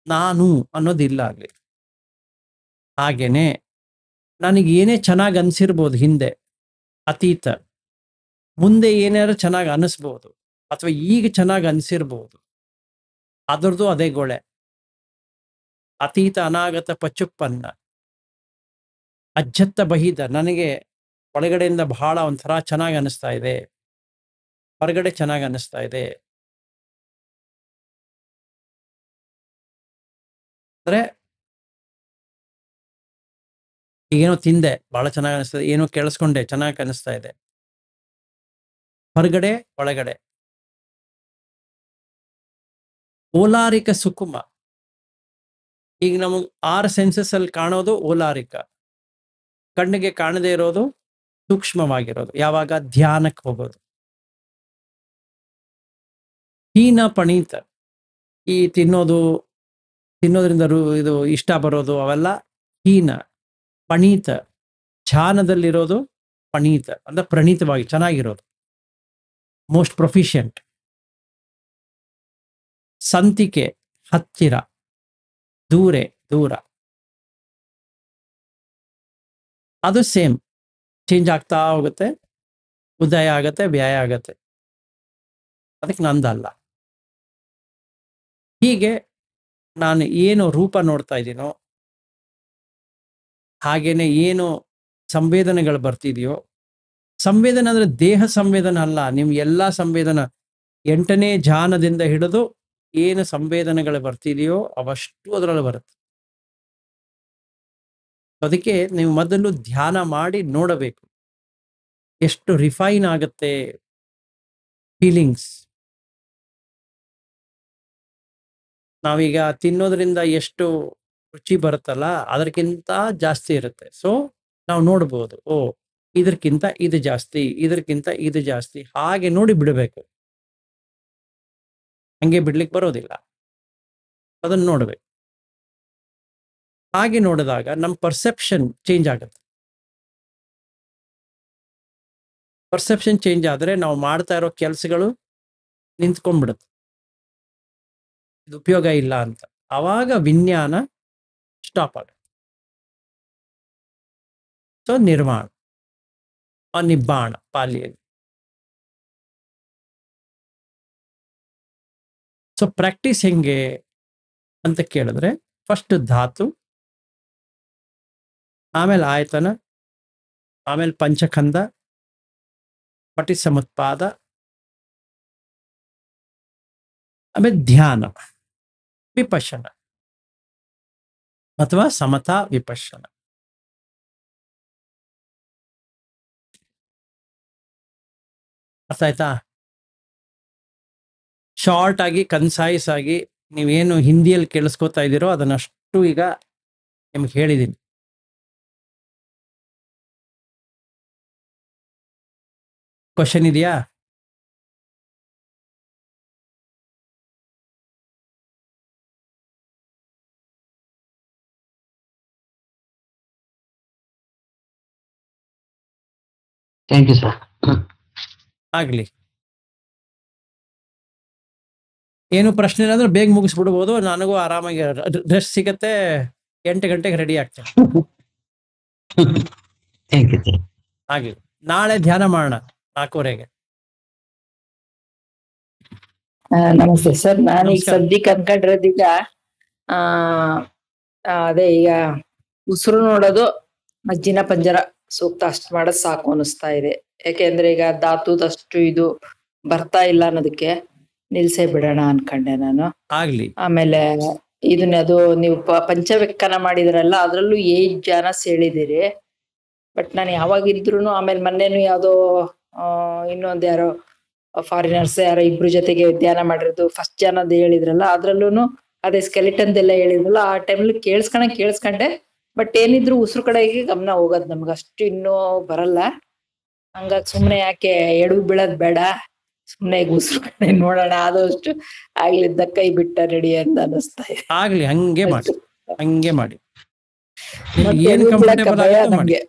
ನಾನು ಅನ್ನೋದಿಲ್ಲ ಅಲ್ಲಿ. ಹಾಗೇನೆ ನನಗೆ ಏನೇ ಚೆನ್ನಾಗಿ ಅನ್ಸಿರ್ಬೋದು ಹಿಂದೆ, ಅತೀತ. ಮುಂದೆ ಏನಾದ್ರು ಚೆನ್ನಾಗಿ ಅನಿಸ್ಬೋದು, ಅಥವಾ ಈಗ ಚೆನ್ನಾಗಿ ಅನ್ಸಿರ್ಬೋದು. ಅದರದ್ದು ಅದೇ ಗೊಳೆ. ಅತೀತ, ಅನಾಗತ, ಪಚ್ಚುಪ್ಪನ್ನ. ಅಜ್ಜತ್ತ ಬಹಿದ. ನನಗೆ ಒಳಗಡೆಯಿಂದ ಬಹಳ ಒಂಥರ ಚೆನ್ನಾಗಿ ಅನಿಸ್ತಾ ಇದೆ, ಹೊರಗಡೆ ಚೆನ್ನಾಗಿ ಅನಿಸ್ತಾ ಇದೆ. ಅಂದ್ರೆ ಏನೋ ತಿಂದೆ ಬಹಳ ಚೆನ್ನಾಗಿ ಅನಿಸ್ತದೆ, ಏನೋ ಕೇಳಿಸ್ಕೊಂಡೆ ಚೆನ್ನಾಗಿ ಅನಿಸ್ತಾ ಇದೆ. ಹೊರಗಡೆ ಒಳಗಡೆ. ಓಲಾರಿಕ ಸುಕುಮ. ಈಗ ನಮಗ್ 6 ಸೆನ್ಸಸ್ ಅಲ್ಲಿ ಕಾಣೋದು ಓಲಾರಿಕ. ಕಣ್ಣಿಗೆ ಕಾಣದೇ ಇರೋದು ಸೂಕ್ಷ್ಮವಾಗಿರೋದು. ಯಾವಾಗ? ಧ್ಯಾನಕ್ಕೆ ಹೋಗೋದು. ಹೀನ ಪಣೀತ. ಈ ತಿನ್ನೋದ್ರಿಂದ ಇದು ಇಷ್ಟ ಬರೋದು ಅವೆಲ್ಲ ಹೀನ. ಪಣೀತ. ಧ್ಯಾನದಲ್ಲಿರೋದು ಪಣೀತ ಅಂದ್ರೆ ಪ್ರಣೀತವಾಗಿ ಚೆನ್ನಾಗಿರೋದು, ಮೋಸ್ಟ್ ಪ್ರೊಫಿಷಿಯಂಟ್. ಸಂತಿಕೆ ಹತ್ತಿರ, ದೂರೆ ದೂರ. ಅದು ಸೇಮ್, ಚೇಂಜ್ ಆಗ್ತಾ ಹೋಗುತ್ತೆ, ಉದಯ ಆಗತ್ತೆ, ವ್ಯಯ ಆಗತ್ತೆ. ಅದಕ್ಕೆ ನಂದಲ್ಲ. ಹೀಗೆ ನಾನು ಏನು ರೂಪ ನೋಡ್ತಾ ಇದ್ದೀನೋ, ಹಾಗೇನೆ ಏನು ಸಂವೇದನೆಗಳು ಬರ್ತಿದೆಯೋ, ಸಂವೇದನೆ ಅಂದ್ರೆ ದೇಹ ಸಂವೇದನೆ ಅಲ್ಲ, ನಿಮ್ ಎಲ್ಲಾ ಸಂವೇದನ 8ನೇ ಧ್ಯಾನದಿಂದ ಹಿಡಿದು ಏನು ಸಂವೇದನೆಗಳು ಬರ್ತಿದೆಯೋ ಅವಷ್ಟು ಅದರಲ್ಲಿ ಬರುತ್ತೆ. ಅದಕ್ಕೆ ನೀವು ಮೊದಲು ಧ್ಯಾನ ಮಾಡಿ ನೋಡಬೇಕು ಎಷ್ಟು ರಿಫೈನ್ ಆಗುತ್ತೆ ಫೀಲಿಂಗ್ಸ್. ನಾವೀಗ ತಿನ್ನೋದ್ರಿಂದ ಎಷ್ಟು ರುಚಿ ಬರುತ್ತಲ್ಲ ಅದಕ್ಕಿಂತ ಜಾಸ್ತಿ ಇರುತ್ತೆ. ಸೊ ನಾವು ನೋಡ್ಬೋದು, ಓ ಇದಕ್ಕಿಂತ ಇದು ಜಾಸ್ತಿ, ಇದಕ್ಕಿಂತ ಇದು ಜಾಸ್ತಿ, ಹಾಗೆ ನೋಡಿ ಬಿಡಬೇಕು. ಹಂಗೆ ಬಿಡ್ಲಿಕ್ಕೆ ಬರೋದಿಲ್ಲ, ಅದನ್ನ ನೋಡ್ಬೇಕು. ಹಾಗೆ ನೋಡಿದಾಗ ನಮ್ಮ ಪರ್ಸೆಪ್ಷನ್ ಚೇಂಜ್ ಆಗುತ್ತೆ. ಪರ್ಸೆಪ್ಷನ್ ಚೇಂಜ್ ಆದ್ರೆ ನಾವು ಮಾಡ್ತಾ ಇರೋ ಕೆಲಸಗಳು ನಿಂತ್ಕೊಂಡ್ಬಿಡುತ್ತೆ, ಇದು ಉಪಯೋಗ ಇಲ್ಲ ಅಂತ. ಅವಾಗ ವಿಜ್ಞಾನ ಸ್ಟಾಪ್ ಆಗುತ್ತೆ. ಸೊ ನಿರ್ವಾಣ ನಿಬ್ಬಾಣ ಪಾಲಿಯಲ್ಲಿ. ಸೊ ಪ್ರಾಕ್ಟೀಸ್ ಹೆಂಗೆ ಅಂತ ಕೇಳಿದ್ರೆ, ಫಸ್ಟ್ ಧಾತು, ಆಮೇಲೆ ಆಯತನ, ಆಮೇಲೆ ಪಂಚಖಂಡ, ಪಟಿಸಮುತ್ಪಾದ, ಆಮೇಲೆ ಧ್ಯಾನ, ವಿಪಶ್ಯನ ಅಥವಾ ಸಮತಾ ವಿಪಶ್ಯನ. ಅರ್ಥ ಆಯ್ತಾ? ಶಾರ್ಟ್ ಆಗಿ ಕನ್ಸೈಸ್ ಆಗಿ ನೀವೇನು ಹಿಂದಿಯಲ್ಲಿ ಕೇಳಿಸ್ಕೊತಾ ಇದ್ದೀರೋ ಅದನ್ನಷ್ಟು ಈಗ ನಿಮ್ಗೆ ಹೇಳಿದ್ದೀನಿ. ಕ್ವಶನ್ ಇದೆಯಾ? Thank you sir. ಆಗ್ಲಿ, ಏನು ಪ್ರಶ್ನೆ ಇಲ್ಲ ಅಂದ್ರೆ ಬೇಗ ಮುಗಿಸ್ಬಿಡ್ಬೋದು. ನನಗೂ ಆರಾಮಾಗಿ ರೆಸ್ಟ್ ಸಿಗತ್ತೆ. 8 ಗಂಟೆಗೆ ರೆಡಿ ಆಗ್ತೇನೆ. Thank you sir. ಹಾಗೆ ನಾಳೆ ಧ್ಯಾನ ಮಾಡೋಣ 4:15ಗೆ. ನಮಸ್ತೆ ಸರ್. ನಾನೀಗ ನಮಸ್ಕಾರ. ಸದ್ಯಕ್ಕೆ ಅನ್ಕೊಂಡಿರೋದೀಗ ಅದೇ ಈಗ ಉಸಿರು ನೋಡೋದು, ಮಜ್ಜಿನ ಪಂಜರ ಸೂಕ್ತ ಅಷ್ಟ್ ಮಾಡೋದ್ ಸಾಕು ಅನಿಸ್ತಾ ಇದೆ. ಯಾಕೆಂದ್ರೆ ಈಗ ಧಾತುದಷ್ಟು ಇದು ಬರ್ತಾ ಇಲ್ಲ ಅನ್ನೋದಕ್ಕೆ ನಿಲ್ಸೇ ಬಿಡೋಣ ಅನ್ಕೊಂಡೆ ನಾನು. ಆಗ್ಲಿ, ಆಮೇಲೆ ಇದನ್ನ ಅದು ನೀವು ಪಂಚವ್ಯಕ್ಕನ ಮಾಡಿದ್ರಲ್ಲ, ಅದ್ರಲ್ಲೂ 8 ಜಾನಸ್ ಹೇಳಿದಿರಿ. ಬಟ್ ನಾನು ಯಾವಾಗಿದ್ರುನು ಆಮೇಲೆ ಮೊನ್ನೆನು ಯಾವ್ದೋ ಇನ್ನೊಂದ್ ಯಾರೋ ಫಾರಿನರ್ಸ್ ಯಾರೋ ಇಬ್ರು ಜೊತೆಗೆ ಧ್ಯಾನ ಮಾಡಿರೋದು ಫಸ್ಟ್ ಜಾನದ್ ಹೇಳಿದ್ರಲ್ಲ, ಅದ್ರಲ್ಲೂನು ಅದೇ ಸ್ಕೆಲಿಟನ್ದೆಲ್ಲ ಹೇಳಿದ್ರಲ್ಲ, ಆ ಟೈಮಲ್ಲಿ ಕೇಳಿಸ್ಕೊಂಡೆ. ಬಟ್ ಏನಿದ್ರು ಉಸಿರು ಕಡೆಗೆ ಗಮನ ಹೋಗೋದ್ ನಮ್ಗೆ ಅಷ್ಟು ಇನ್ನೂ ಬರಲ್ಲ. ಹಂಗಾಗಿ ಸುಮ್ನೆ ಯಾಕೆ ಎಡವು ಬೀಳೋದ್ ಬೇಡ, ಸುಮ್ನೆ ಈಗ ಉಸಿರು ಕಡೆ ನೋಡೋಣ, ಆದಷ್ಟು ಆಗ್ಲಿದ್ದ ಕೈ ಬಿಟ್ಟ ರೆಡಿ ಅಂತ ಅನಿಸ್ತಾ ಇದೆ. ಆಗ್ಲಿ, ಹಂಗೆ ಮಾಡಿ, ಹಂಗೆ ಮಾಡಿ. ಮತ್ತೆ ಏನ್ ಎಡವು ಬೀಳಕ್ಕೆ ಕಂಫರ್ಟೇಬಲ್ ಭಯ ಆಗುತ್ತೋ ಮಾಡಿ. ನಮ್ಗೆ.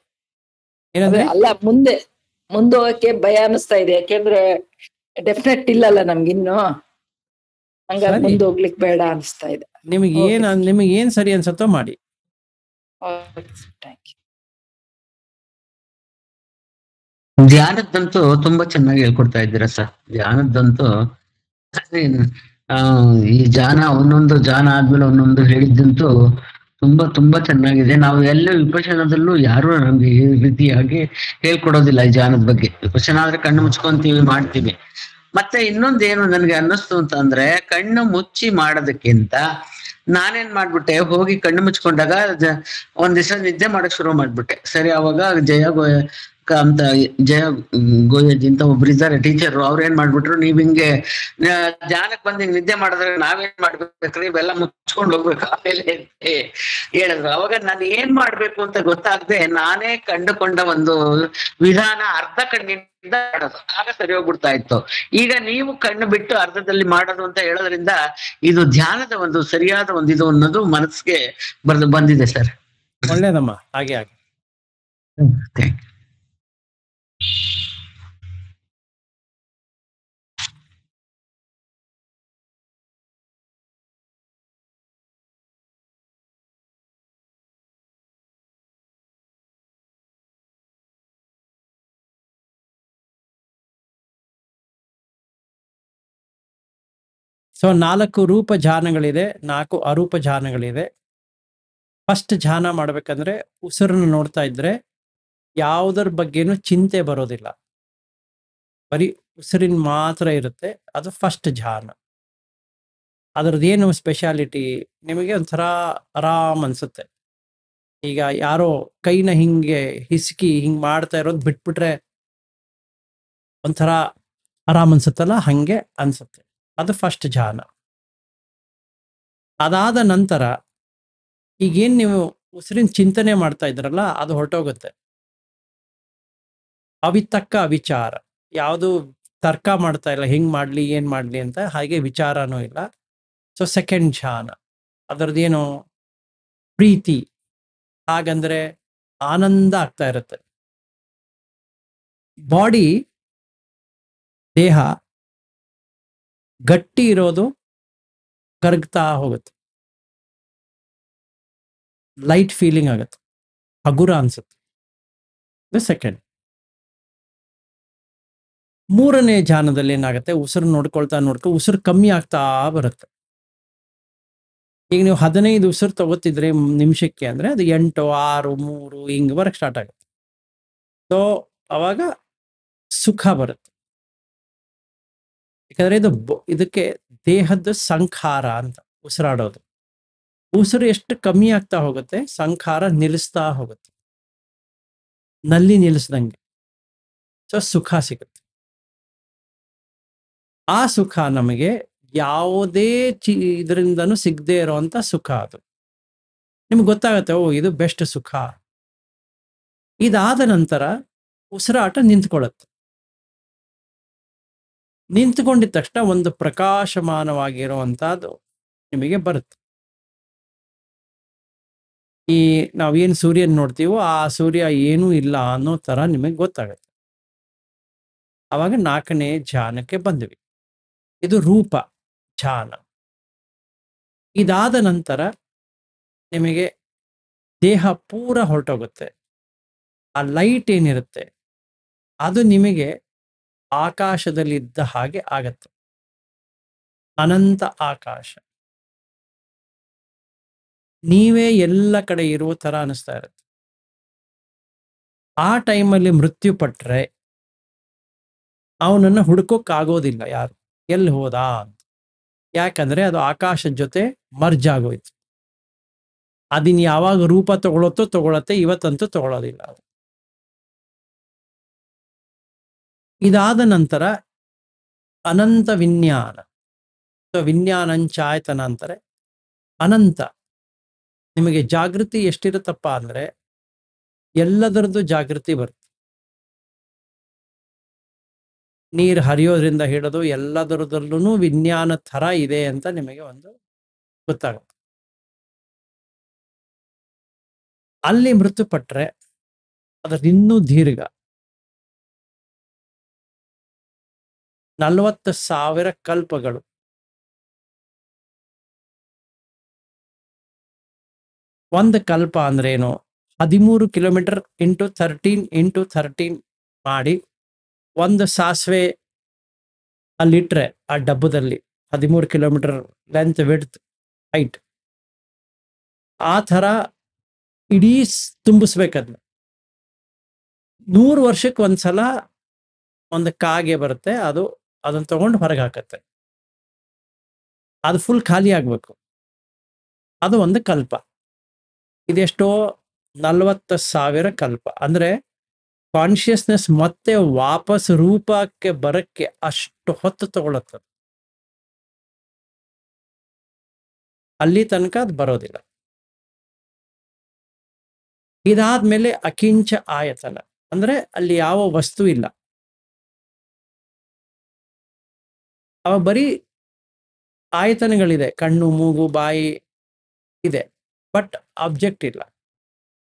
ಏನಂದ್ರೆ ಅಲ್ಲ, ಮುಂದೆ ಹೋಗಕ್ಕೆ ಭಯ ಅನಿಸ್ತಾ ಇದೆ. ಯಾಕೆಂದ್ರೆ ಡೆಫಿನೆಟ್ ಇಲ್ಲಲ್ಲ ನಮ್ಗಿನ್ನು, ಹಂಗಾಗಿ ಸರಿ. ಮುಂದೆ ಹೋಗ್ಲಿಕ್ಕೆ ಬೇಡ ಅನಿಸ್ತಾ ಇದೆ. ನಿಮಗೆ ಏನ್ ಸರಿ ಅನ್ಸತ್ತೋ ಮಾಡಿ. Thank you. ಧ್ಯಾನದ್ದಂತೂ ತುಂಬಾ ಚೆನ್ನಾಗಿ ಹೇಳ್ಕೊಡ್ತಾ ಇದ್ದೀರಾ ಸರ್. ಧ್ಯಾನದ್ದಂತೂ ಈ ಒಂದೊಂದು ಜಾನ ಆದ್ಮೇಲೆ ಒಂದೊಂದು ಹೇಳಿದ್ದಂತೂ ತುಂಬಾ ಚೆನ್ನಾಗಿದೆ. ನಾವು ಎಲ್ಲೂ ವಿಪಶ್ಯನದಲ್ಲೂ ಯಾರು ನಮ್ಗೆ ಈ ರೀತಿಯಾಗಿ ಹೇಳ್ಕೊಡೋದಿಲ್ಲ ಈ ಜಾನದ ಬಗ್ಗೆ. ವಿಪಶ್ಯನ ಆದ್ರೆ ಕಣ್ಣು ಮುಚ್ಕೊಂತೀವಿ, ಮಾಡ್ತೀವಿ. ಮತ್ತೆ ಇನ್ನೊಂದೇನು ನನ್ಗೆ ಅನ್ನಿಸ್ತು ಅಂತ ಅಂದ್ರೆ, ಕಣ್ಣು ಮುಚ್ಚಿ ಮಾಡೋದಕ್ಕಿಂತ ನಾನೇನ್ ಮಾಡ್ಬಿಟ್ಟೆ, ಹೋಗಿ ಕಣ್ಣು ಮುಚ್ಕೊಂಡಾಗ ಒಂದ್ ದಿವಸ ನಿದ್ದೆ ಮಾಡಕ್ ಶುರು ಮಾಡ್ಬಿಟ್ಟೆ. ಸರಿ, ಅವಾಗ ಜಯ ಗೋಯಜಿ ಅಂತ ಒಬ್ರು ಇದ್ದಾರೆ ಟೀಚರ್. ಅವ್ರ ಏನ್ ಮಾಡ್ಬಿಟ್ರು, ನೀವ್ ಹಿಂಗೆ ಧ್ಯಾನಕ್ ಬಂದ್ ಹಿಂಗ್ ನಿದ್ದೆ ಮಾಡಿದ್ರೆ ನಾವೇನ್ ಮಾಡ್ಬೇಕ್ರಿ, ಇವೆಲ್ಲ ಮುಚ್ಕೊಂಡ್ ಹೋಗ್ಬೇಕು ಆಮೇಲೆ ಹೇಳಿದ್ರು. ಅವಾಗ ನಾನು ಏನ್ ಮಾಡ್ಬೇಕು ಅಂತ ಗೊತ್ತಾಗದೆ ನಾನೇ ಕಂಡುಕೊಂಡ ಒಂದು ವಿಧಾನ ಅರ್ಧ ಕಣ್ಣಿಂದ ಮಾಡೋದು. ಆಗ ಸರಿ ಹೋಗ್ಬಿಡ್ತಾ ಇತ್ತು. ಈಗ ನೀವು ಕಣ್ಣು ಬಿಟ್ಟು ಅರ್ಧದಲ್ಲಿ ಮಾಡೋದು ಅಂತ ಹೇಳೋದ್ರಿಂದ ಇದು ಧ್ಯಾನದ ಒಂದು ಸರಿಯಾದ ಒಂದು ಇದು ಅನ್ನೋದು ಮನಸ್ಸಿಗೆ ಬಂದಿದೆ ಸರ್. ಒಳ್ಳೇದಮ್ಮ, ಹಾಗೆ ಹಾಗೆ. Thank you. ಸೊ 4 ರೂಪ ಧ್ಯಾನಗಳಿದೆ, 4 ಅರೂಪ ಧ್ಯಾನಗಳಿದೆ. ಫಸ್ಟ್ ಧ್ಯಾನ ಮಾಡ್ಬೇಕಂದ್ರೆ ಉಸಿರನ್ನು ನೋಡ್ತಾ ಇದ್ರೆ ಯಾವುದರ ಬಗ್ಗೆನೂ ಚಿಂತೆ ಬರೋದಿಲ್ಲ, ಬರೀ ಉಸಿರಿನ ಮಾತ್ರ ಇರುತ್ತೆ. ಅದು ಫಸ್ಟ್ ಧ್ಯಾನ. ಅದರದ್ದೇನು ಸ್ಪೆಷಾಲಿಟಿ, ನಿಮಗೆ ಒಂಥರ ಆರಾಮ್ ಅನ್ಸುತ್ತೆ. ಈಗ ಯಾರೋ ಕೈನ ಹಿಂಗೆ ಹಿಸ್ಕಿ ಹಿಂಗ್ ಮಾಡ್ತಾ ಇರೋದು ಬಿಟ್ಬಿಟ್ರೆ ಒಂಥರ ಆರಾಮ್ ಅನ್ಸುತ್ತಲ್ಲ, ಹಂಗೆ ಅನ್ಸುತ್ತೆ. ಅದು ಫಸ್ಟ್ ಧ್ಯಾನ. ಅದಾದ ನಂತರ ಈಗೇನ್ ನೀವು ಉಸಿರಿನ ಚಿಂತನೆ ಮಾಡ್ತಾ ಇದ್ರಲ್ಲ, ಅದು ಹೊರಟೋಗುತ್ತೆ. ಅವಿತಕ್ಕ ವಿಚಾರ, ಯಾವುದು ತರ್ಕ ಮಾಡ್ತಾ ಇಲ್ಲ, ಹೆಂಗ್ ಮಾಡ್ಲಿ ಏನ್ ಮಾಡ್ಲಿ ಅಂತ, ಹಾಗೆ ವಿಚಾರನೂ ಇಲ್ಲ. ಸೊ ಸೆಕೆಂಡ್ ಧ್ಯಾನ, ಅದರದ್ದೇನು ಪ್ರೀತಿ, ಹಾಗಂದ್ರೆ ಆನಂದ ಆಗ್ತಾ ಇರುತ್ತೆ. ಬಾಡಿ, ದೇಹ ಗಟ್ಟಿ ಇರೋದು ಕರಗ್ತಾ ಹೋಗುತ್ತೆ, ಲೈಟ್ ಫೀಲಿಂಗ್ ಆಗುತ್ತೆ, ಹಗುರ ಅನ್ಸುತ್ತೆ. ಸೆಕೆಂಡ್. ಮೂರನೇ ಧ್ಯಾನದಲ್ಲಿ ಏನಾಗುತ್ತೆ, ಉಸಿರು ನೋಡ್ಕೊಳ್ತಾ ಉಸಿರು ಕಮ್ಮಿ ಆಗ್ತಾ ಬರುತ್ತೆ. ಈಗ ನೀವು 15 ಉಸಿರು ತಗೋತಿದ್ರೆ ನಿಮಿಷಕ್ಕೆ ಅಂದ್ರೆ ಅದು 8, 6, 3 ಹಿಂಗ್ ಬರಕ್ ಸ್ಟಾರ್ಟ್ ಆಗುತ್ತೆ. ಸೊ ಅವಾಗ ಸುಖ ಬರುತ್ತೆ. ಯಾಕಂದ್ರೆ ಇದಕ್ಕೆ ದೇಹದ ಸಂಖಾರ ಅಂತ, ಉಸಿರಾಡೋದು. ಉಸಿರು ಎಷ್ಟು ಕಮ್ಮಿ ಆಗ್ತಾ ಹೋಗುತ್ತೆ, ಸಂಖಾರ ನಿಲ್ಲಿಸ್ತಾ ಹೋಗುತ್ತೆ, ನಲ್ಲಿ ನಿಲ್ಲಿಸ್ದಂಗೆ. ಸೊ ಸುಖ ಸಿಗುತ್ತೆ. ಆ ಸುಖ ನಮಗೆ ಯಾವುದೇ ಇದರಿಂದನೂ ಸಿಗದೆ ಇರೋಂಥ ಸುಖ. ಅದು ನಿಮ್ಗೆ ಗೊತ್ತಾಗತ್ತೆ, ಓ ಇದು ಬೆಸ್ಟ್ ಸುಖ. ಇದಾದ ನಂತರ ಉಸಿರಾಟ ನಿಂತ್ಕೊಳ್ಳುತ್ತೆ. ನಿಂತ್ಕೊಂಡಿದ ತಕ್ಷಣ ಒಂದು ಪ್ರಕಾಶಮಾನವಾಗಿರುವಂತಹದ್ದು ನಿಮಗೆ ಬರುತ್ತೆ. ಈ ನಾವೇನು ಸೂರ್ಯನ ನೋಡ್ತೀವೋ ಆ ಸೂರ್ಯ ಏನೂ ಇಲ್ಲ ಅನ್ನೋ ತರ ನಿಮಗೆ ಗೊತ್ತಾಗುತ್ತೆ. ಅವಾಗ 4ನೇ ಧ್ಯಾನಕ್ಕೆ ಬಂದ್ವಿ. ಇದು ರೂಪ ಧ್ಯಾನ. ಇದಾದ ನಂತರ ನಿಮಗೆ ದೇಹ ಪೂರ ಹೊರಟೋಗುತ್ತೆ. ಆ ಲೈಟ್ ಏನಿರುತ್ತೆ ಅದು ನಿಮಗೆ ಆಕಾಶದಲ್ಲಿದ್ದ ಹಾಗೆ ಆಗತ್ತೆ, ಅನಂತ ಆಕಾಶ. ನೀವೇ ಎಲ್ಲ ಕಡೆ ಇರುವ ತರ ಅನಿಸ್ತಾ ಇರುತ್ತೆ. ಆ ಟೈಮಲ್ಲಿ ಮೃತ್ಯು ಪಟ್ರೆ ಅವನನ್ನು ಹುಡುಕೋಕ್ಕಾಗೋದಿಲ್ಲ ಯಾರು, ಎಲ್ಲಿ ಹೋದ ಅಂತ. ಯಾಕಂದ್ರೆ ಅದು ಆಕಾಶದ ಜೊತೆ ಮರ್ಜ್ ಆಗೋಯ್ತು. ಅದಿನ್ ಯಾವಾಗ ರೂಪ ತಗೊಳತ್ತೆ, ಇವತ್ತಂತೂ ತಗೊಳ್ಳೋದಿಲ್ಲ ಅದು. ಇದಾದ ನಂತರ ಅನಂತ ವಿಜ್ಞಾನ. ವಿಜ್ಞಾನಂಚಾಯತನ ಅಂತಾರೆ. ಅನಂತ. ನಿಮಗೆ ಜಾಗೃತಿ ಎಷ್ಟಿರುತ್ತಪ್ಪ ಅಂದ್ರೆ ಎಲ್ಲದರದ್ದು ಜಾಗೃತಿ ಬರುತ್ತೆ. ನೀರು ಹರಿಯೋದ್ರಿಂದ ಹಿಡಿದು ಎಲ್ಲದರದಲ್ಲೂ ವಿಜ್ಞಾನ ಥರ ಇದೆ ಅಂತ ನಿಮಗೆ ಒಂದು ಗೊತ್ತಾಗುತ್ತೆ. ಅಲ್ಲಿ ಮೃತ್ಯುಪಟ್ರೆ ಅದರಿನ್ನೂ ದೀರ್ಘ 40,000 ಕಲ್ಪಗಳು. ಒಂದು ಕಲ್ಪ ಅಂದ್ರೇನು, 13 ಕಿಲೋಮೀಟರ್ ಇಂಟು 13 ಮಾಡಿ ಒಂದು ಸಾಸಿವೆ ಅಲ್ಲಿಟ್ರೆ ಆ ಡಬ್ಬದಲ್ಲಿ 13 ಕಿಲೋಮೀಟರ್ ಲೆಂತ್, ವಿಡ್ತ್, ಹೈಟ್, ಆ ಥರ ಇಡೀ ತುಂಬಿಸ್ಬೇಕದ್ನ. 100 ವರ್ಷಕ್ಕೆ ಒಂದ್ಸಲ ಒಂದು ಕಾಗೆ ಬರುತ್ತೆ, ಅದನ್ನ ತಗೊಂಡು ಹೊರಗೆ ಹಾಕತ್ತೆ. ಅದು ಫುಲ್ ಖಾಲಿ ಆಗ್ಬೇಕು. ಅದು ಒಂದು ಕಲ್ಪ. ಇದೆಷ್ಟೋ 40,000 ಕಲ್ಪ. ಅಂದ್ರೆ ಕಾನ್ಶಿಯಸ್ನೆಸ್ ಮತ್ತೆ ವಾಪಸ್ ರೂಪಕ್ಕೆ ಬರಕ್ಕೆ ಅಷ್ಟು ಹೊತ್ತು ತಗೊಳತ್ತದ. ಅಲ್ಲಿ ತನಕ ಅದು ಬರೋದಿಲ್ಲ. ಇದಾದ್ಮೇಲೆ ಅಕಿಂಚ ಆಯತನ, ಅಂದ್ರೆ ಅಲ್ಲಿ ಯಾವ ವಸ್ತು ಇಲ್ಲ. ಅವ ಬರೀ ಆಯತನಗಳಿದೆ, ಕಣ್ಣು, ಮೂಗು, ಬಾಯಿ ಇದೆ, ಬಟ್ ಆಬ್ಜೆಕ್ಟ್ ಇಲ್ಲ.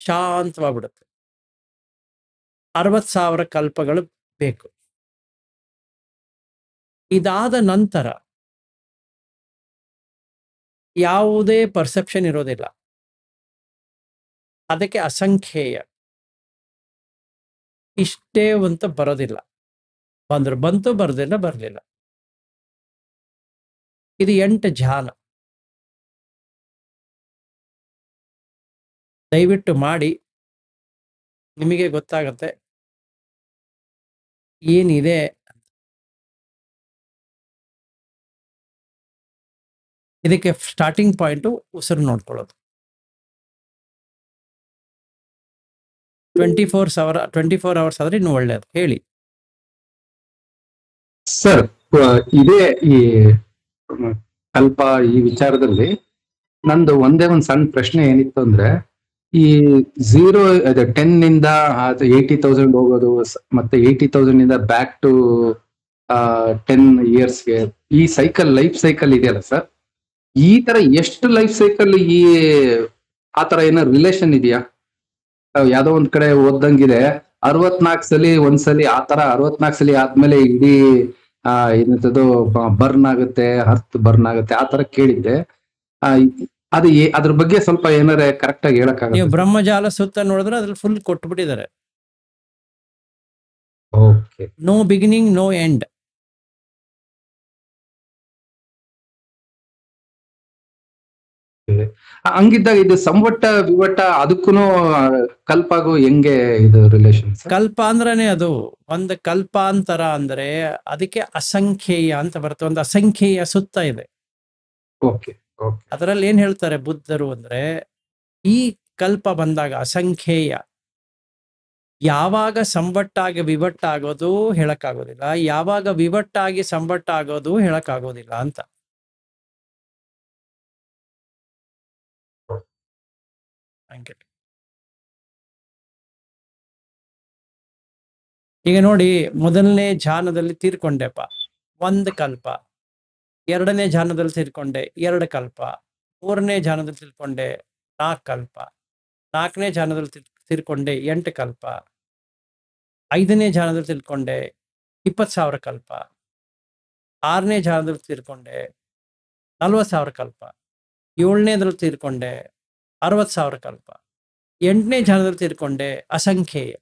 ಶಾಂತವಾಗ್ಬಿಡುತ್ತೆ. 60,000 ಕಲ್ಪಗಳು ಬೇಕು. ಇದಾದ ನಂತರ ಯಾವುದೇ ಪರ್ಸೆಪ್ಷನ್ ಇರೋದಿಲ್ಲ. ಅದಕ್ಕೆ ಅಸಂಖ್ಯೇಯ. ಇಷ್ಟೇ ಅಂತ ಬರೋದಿಲ್ಲ. ಬಂದ್ರು ಬಂತು, ಬರ್ಲಿಲ್ಲ. ಇದು 8 ಧ್ಯಾನ. ದಯವಿಟ್ಟು ಮಾಡಿ. ನಿಮಗೆ ಗೊತ್ತಾಗತ್ತೆ ಏನಿದೆ. ಇದಕ್ಕೆ ಸ್ಟಾರ್ಟಿಂಗ್ ಪಾಯಿಂಟು ಉಸಿರು ನೋಡ್ಕೊಳ್ಳೋದು. 24 ಅವರ್ಸ್ ಆದ್ರೆ ಇನ್ನು ಒಳ್ಳೇದು. ಹೇಳಿ ಸರ್. ಇದೇ ಈ ಕಲ್ಪ ಈ ವಿಚಾರದಲ್ಲಿ ನಂದು ಒಂದೇ ಒಂದು ಸಣ್ಣ ಪ್ರಶ್ನೆ ಏನಿತ್ತು ಅಂದ್ರೆ, ಈ 10 ನಿಂದ 80,000 ಹೋಗೋದು, ಮತ್ತೆ 80,000 ಇಂದ ಬ್ಯಾಕ್ ಟು 10 ಇಯರ್ಸ್ಗೆ ಈ ಸೈಕಲ್, ಲೈಫ್ ಸೈಕಲ್ ಇದೆಯಲ್ಲ ಸರ್, ಈ ತರ ಎಷ್ಟು ಲೈಫ್ ಸೈಕಲ್ ಆತರ ಏನಾದ್ರು ರಿಲೇಷನ್ ಇದೆಯಾ? ಯಾವ್ದೋ ಒಂದ್ ಕಡೆ ಓದ್ದಂಗಿದೆ 64 ಸಲಿ ಒಂದ್ಸಲಿ, ಆತರ 64 ಸಲಿ ಆದ್ಮೇಲೆ ಇಡೀ ಏನಂತದ್ದು ಬರ್ನ್ ಆಗುತ್ತೆ, ಅರ್ತ್ ಬರ್ನ್ ಆಗುತ್ತೆ, ಆತರ ಕೇಳಿದ್ದೆ. ಅದು ಅದ್ರ ಬಗ್ಗೆ ಸ್ವಲ್ಪ ಏನಾರೆ ಕರೆಕ್ಟ್ ಆಗಿ ನೀವು ಹೇಳಕ್ಕಾಗತ್ತೆ? ಬ್ರಹ್ಮಜಾಲ ಸುತ್ತ ನೋಡಿದ್ರೆ ಅದ್ರಲ್ಲಿ ಫುಲ್ ಕೊಟ್ಬಿಟ್ಟಿದ್ದಾರೆ. Okay. No beginning, no end. ಹಂಗಿದ್ದಾಗ ಇದು ಸಂವಟ ವಿವಟ ಅದಕ್ಕೂನು ಕಲ್ಪಾಗೂ ಹೆಂಗೆ ಇದು ರಿಲೇಷನ್ ಸರ್? ಕಲ್ಪ ಅಂದ್ರನೇ ಅದು ಒಂದು ಕಲ್ಪಾಂತರ ಅಂದ್ರೆ ಅದಕ್ಕೆ ಅಸಂಖ್ಯೇಯ ಅಂತ ಬರುತ್ತೆ. ಒಂದು ಅಸಂಖ್ಯೇಯ ಸುತ್ತ ಇದೆ. Okay okay. ಅದರಲ್ಲಿ ಏನ್ ಹೇಳ್ತಾರೆ ಬುದ್ಧರು ಅಂದ್ರೆ, ಈ ಕಲ್ಪ ಬಂದಾಗ ಅಸಂಖ್ಯೇಯ, ಯಾವಾಗ ಸಂವಟ್ಟಾಗಿ ವಿವಟ್ಟಾಗೋದು ಹೇಳಕ್ಕಾಗೋದಿಲ್ಲ, ಯಾವಾಗ ವಿವಟ್ಟಾಗಿ ಸಂವಟ್ಟಾಗೋದು ಹೇಳಕ್ಕಾಗೋದಿಲ್ಲ ಅಂತ. ಹಂಗೆ ಈಗ ನೋಡಿ, ಮೊದಲನೇ ಧ್ಯಾನದಲ್ಲಿ ತೀರ್ಕೊಂಡೆಪ್ಪ, ಒಂದು ಕಲ್ಪ. ಎರಡನೇ ಧ್ಯಾನದಲ್ಲಿ ತೀರ್ಕೊಂಡೆ, 2 ಕಲ್ಪ. ಮೂರನೇ ಧ್ಯಾನದಲ್ಲಿ ತೀರ್ಕೊಂಡೆ, 4 ಕಲ್ಪ. 4ನೇ ಧ್ಯಾನದಲ್ಲಿ ತೀರ್ಕೊಂಡೆ, 8 ಕಲ್ಪ. 5ನೇ ಧ್ಯಾನದಲ್ಲಿ ತೀರ್ಕೊಂಡೆ, 20,000 ಕಲ್ಪ. 6ನೇ ಧ್ಯಾನದಲ್ಲಿ ತೀರ್ಕೊಂಡೆ, 40,000 ಕಲ್ಪ. 7ನೇದ್ರಲ್ಲಿ ತೀರ್ಕೊಂಡೆ, 60,000 ಕಲ್ಪ. 8ನೇ ಧ್ಯಾನದಲ್ಲಿ ತೀರ್ಕೊಂಡೆ, ಅಸಂಖ್ಯೇಯ.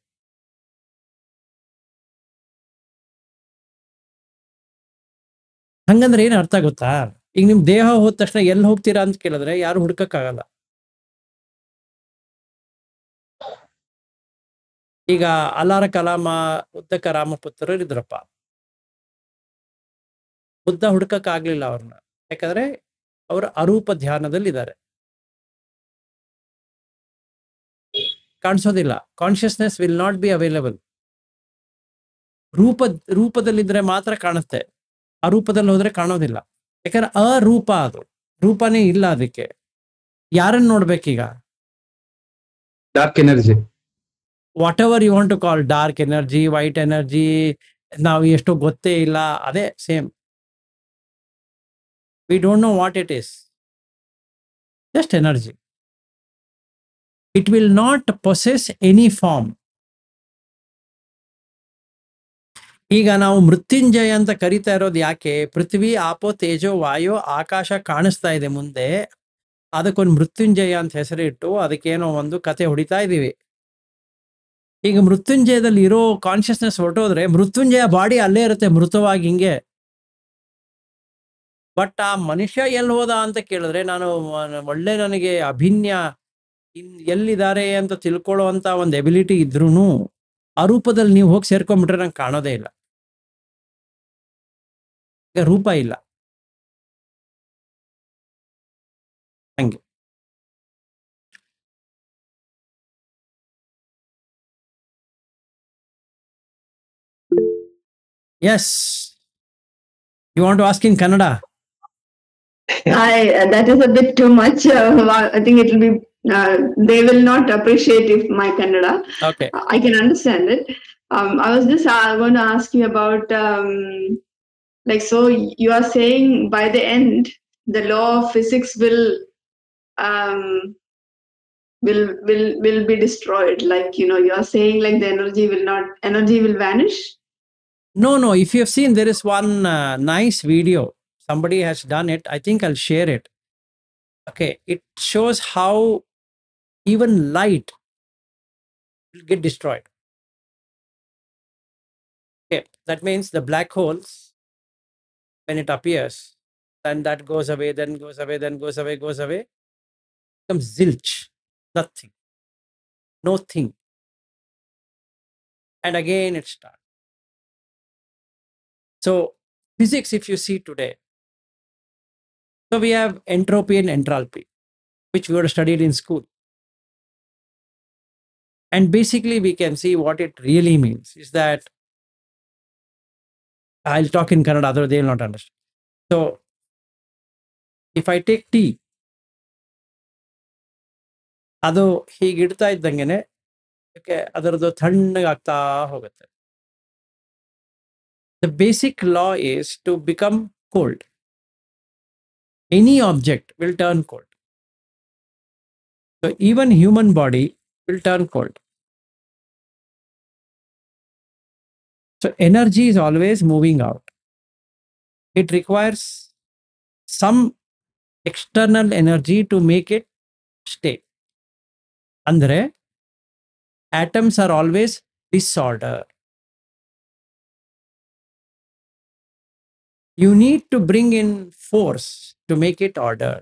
ಹಂಗಂದ್ರೆ ಏನ್ ಅರ್ಥ ಗೊತ್ತಾ? ಈಗ ನಿಮ್ ದೇಹ ಹೋದ ತಕ್ಷಣ ಎಲ್ಲಿ ಹೋಗ್ತೀರಾ ಅಂತ ಕೇಳಿದ್ರೆ ಯಾರು ಹುಡ್ಕಕ್ಕಾಗಲ್ಲ. ಈಗ ಅಲಾರ ಕಲಾಮ ಉದ್ದಕ ರಾಮಪುತ್ರರು ಇದ್ರಪ್ಪ, ಬುದ್ಧ ಹುಡ್ಕಕ್ ಆಗ್ಲಿಲ್ಲ ಅವ್ರನ್ನ. ಯಾಕಂದ್ರೆ ಅವರು ಅರೂಪ ಧ್ಯಾನದಲ್ಲಿ ಇದ್ದಾರೆ, ಕಾಣಿಸೋದಿಲ್ಲ. Consciousness will not be available. ರೂಪದಲ್ಲಿದ್ರೆ ಮಾತ್ರ ಕಾಣುತ್ತೆ, ಅರೂಪದಲ್ಲಿ ಹೋದ್ರೆ ಕಾಣೋದಿಲ್ಲ. ಯಾಕಂದ್ರೆ ಅರೂಪ, ಅದು ರೂಪನೇ ಇಲ್ಲ. ಅದಕ್ಕೆ ಯಾರನ್ನ ನೋಡ್ಬೇಕೀಗ? Dark energy, what ever you want to call, dark energy, white energy, ನಾವು ಎಷ್ಟು ಗೊತ್ತೇ ಇಲ್ಲ, ಅದೇ same. We don't know what it is, just energy. It will not possess any form. ಈಗ ನಾವು ಮೃತ್ಯುಂಜಯ ಅಂತ ಕರಿತಾ ಇರೋದು ಯಾಕೆ? ಪೃಥ್ವಿ, ಆಪೋ, ತೇಜೋ, ವಾಯು, ಆಕಾಶ ಕಾಣಿಸ್ತಾ ಇದೆ ಮುಂದೆ, ಅದಕ್ಕೊಂದು ಮೃತ್ಯುಂಜಯ ಅಂತ ಹೆಸರಿಟ್ಟು ಅದಕ್ಕೇನೋ ಒಂದು ಕತೆ ಹೊಡಿತಾ ಇದೀವಿ. ಈಗ ಮೃತ್ಯುಂಜಯದಲ್ಲಿ ಇರೋ ಕಾನ್ಶಿಯಸ್ನೆಸ್ ಹೊರಟೋದ್ರೆ ಮೃತ್ಯುಂಜಯ ಬಾಡಿ ಅಲ್ಲೇ ಇರುತ್ತೆ ಮೃತವಾಗಿ ಹಿಂಗೆ. ಬಟ್ ಆ ಮನುಷ್ಯ ಎಲ್ಲಿ ಹೋದ ಅಂತ ಕೇಳಿದ್ರೆ, ನಾನು ಒಳ್ಳೆ ನನಗೆ ಅಭಿನ್ಯ ಎಲ್ಲಿದ್ದಾರೆ ಅಂತ ತಿಳ್ಕೊಳ್ಳೋ ಅಂತ ಒಂದು ಎಬಿಲಿಟಿ ಇದ್ರೂನು ಅರೂಪದಲ್ಲಿ ನೀವು ಹೋಗಿ ಸೇರ್ಕೊಂಡ್ಬಿಟ್ರೆ ನಂಗೆ ಕಾಣೋದೇ ಇಲ್ಲ. ಈಗ ರೂಪ ಇಲ್ಲ, ಹಂಗೆ. Yes, you want to ask in Kannada? That is a bit too much. I think it will be, they will not appreciate if my Kannada. Okay. I can understand it. I was just going to ask you about, like, so you are saying by the end, the law of physics will be destroyed. Like, you are saying like the energy will vanish. No. If you have seen, there is one nice video. Somebody has done it. I think I'll share it. Okay. It shows how even light will get destroyed. Okay. That means the black holes, when it appears, then that goes away, then goes away, then goes away, becomes zilch. Nothing. No thing. and again it starts. So physics, if you see today, so we have entropy and enthalpy, which we were studied in school. And basically we can see what it really means is that, I'll talk in Kannada, otherwise they will not understand. So if I take tea, ಅದು ಹೀಗಿಡ್ತಾ ಇದ್ದಂಗೆನೆ ಅದರದ್ದು ತಣ್ಣಗಾಗ್ತಾ ಹೋಗುತ್ತೆ. The basic law is to become cold. Any object will turn cold. So even human body will turn cold. So energy is always moving out. It requires some external energy to make it stay. Andre, atoms are always disorder. You need to bring in force to make it order.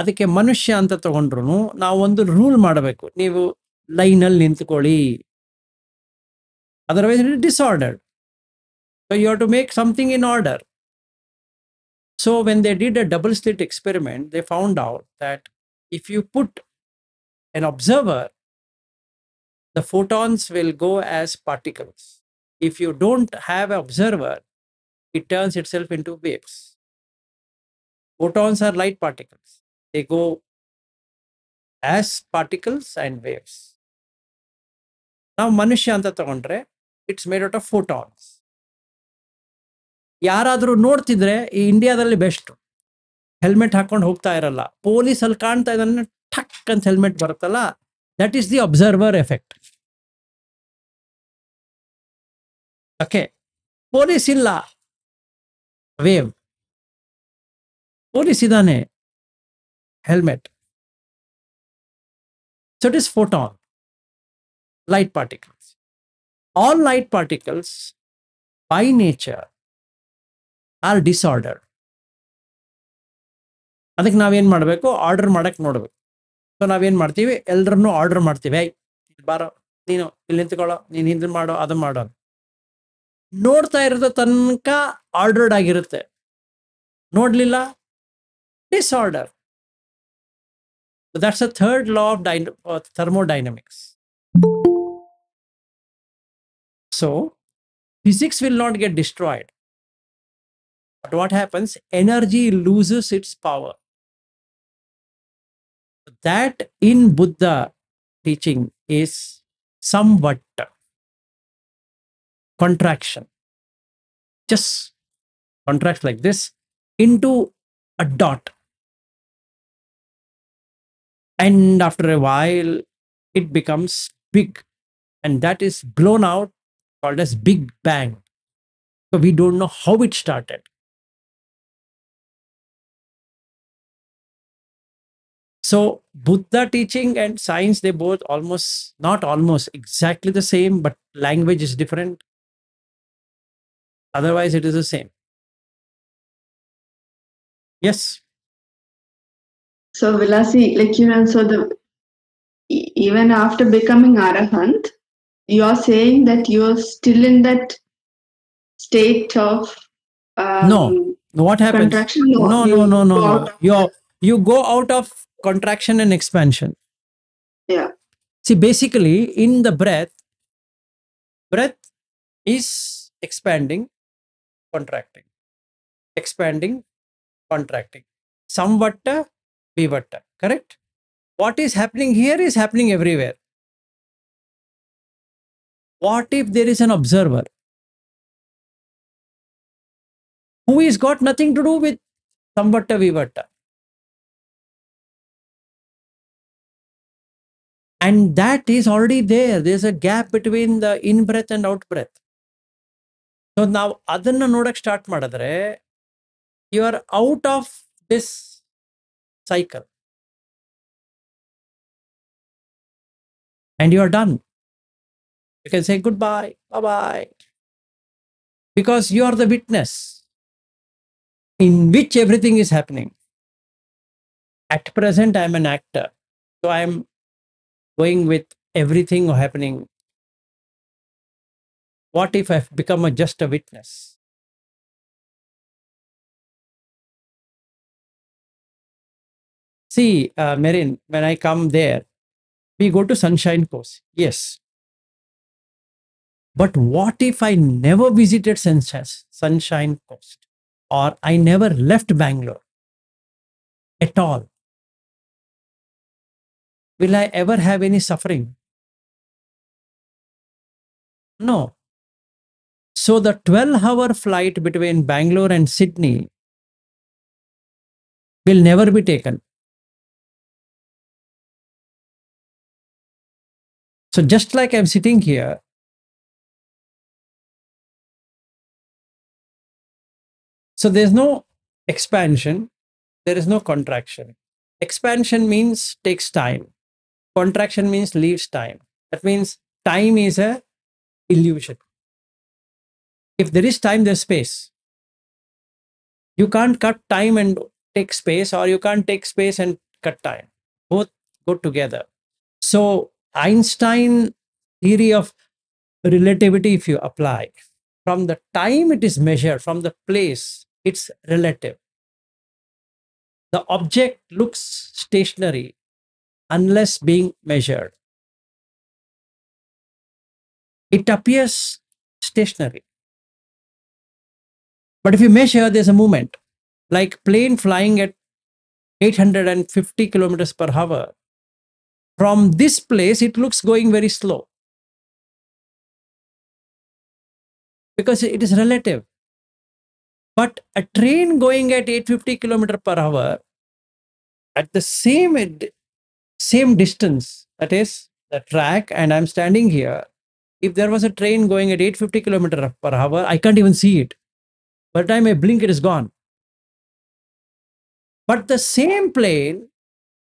ಅದಕ್ಕೆ ಮನುಷ್ಯ ಅಂತ ತಗೊಂಡ್ರು ನಾವು ಒಂದು rule ಮಾಡಬೇಕು, ನೀವು ಲೈನಲ್ಲಿ ನಿಂತ್ಕೊಳ್ಳಿ, otherwise it is disordered. So you have to make something in order. So when they did a double slit experiment, they found out that if you put an observer, the photons will go as particles. If you don't have an observer, it turns itself into waves. Photons are light particles. They go as particles and waves. Now Manushya anta tagondre, it's made out of photons. ಯಾರಾದರೂ ನೋಡ್ತಿದ್ರೆ ಈ ಇಂಡಿಯಾದಲ್ಲಿ best, helmet ಹಾಕೊಂಡು ಹೋಗ್ತಾ ಇರಲ್ಲ, police ಅಲ್ಲಿ ಕಾಣ್ತಾ ಇದ್ದಾನೆ ಠಕ್ ಅಂತ ಹೆಲ್ಮೆಟ್ ಬರುತ್ತಲ್ಲ, that is the observer effect. Okay, police ಇಲ್ಲ, ವೇವ್. ಪೊಲೀಸ್ ಇದ್ದಾನೆ, helmet. So it is photon, light particles. All light particles by nature are disordered. ಅದಕ್ಕೆ ನಾವೇನು ಮಾಡಬೇಕು, ಆರ್ಡರ್ ಮಾಡಕ್ಕೆ ನೋಡ್ಬೇಕು. ಸೊ ನಾವೇನು ಮಾಡ್ತೀವಿ, ಎಲ್ಲರನ್ನೂ ಆರ್ಡರ್ ಮಾಡ್ತೀವಿ, ಬಾರೋ ನೀನು ಇಲ್ಲಿ ನಿಂತ್ಕೊಳ್ಳೋ, ನೀನು ಹಿಂದೆ ಮಾಡೋ, ಅದು ಮಾಡೋ. ನೋಡ್ತಾ ಇರೋದು ತನಕ ಆರ್ಡರ್ಡ್ ಆಗಿರುತ್ತೆ, ನೋಡ್ಲಿಲ್ಲ disorder. That's a third law of thermodynamics. So physics will not get destroyed. But what happens? Energy loses its power. That in Buddha teaching is somewhat contraction. Just contracts like this into a dot. And after a while, it becomes big. And that is blown out, called as Big Bang. So we don't know how it started. So Buddha teaching and science, they both almost, not almost, exactly the same, but language is different. Otherwise it is the same. Yes. So Vilasi, like, you know, so even after becoming Arahant, you're saying that you're still in that state of No. What happens? contraction? No. You go out of contraction and expansion. Yeah. See, basically in the breath is expanding, contracting, expanding, contracting. Samvatta, vivatta, correct? What is happening here is happening everywhere. What if there is an observer who is got nothing to do with samvatta, vivatta? And that is already there. There's a gap between the in-breath and out-breath. So now, adanna nodak start madadre, you are out of this cycle. And you are done. You can say goodbye, bye-bye. Because you are the witness in which everything is happening. At present, I am an actor. So I am going with everything happening What if I've become just a witness? See, Merin, when I come there, we go to Sunshine Coast. Yes. But what if I never visited Sunshine Coast? Or I never left Bangalore at all? Will I ever have any suffering? No. So the 12-hour flight between Bangalore and Sydney will never be taken. So just like I'm sitting here, so there's no expansion, there is no contraction. Expansion means takes time. Contraction means leaves time. That means time is a illusion. If there is time, there's space. You can't cut time and take space, or you can't take space and cut time. Both go together. So Einstein theory of relativity, if you apply, from the time it is measured, from the place, it's relative. The object looks stationary unless being measured. It appears stationary. But if you measure, there's a movement. Like plane flying at 850 kilometers per hour. From this place, it looks going very slow. Because it is relative. But a train going at 850 kilometers per hour at the same distance, that is the track, and I'm standing here. If there was a train going at 850 kilometers per hour, I can't even see it. By the time I blink, it is gone. But the same plane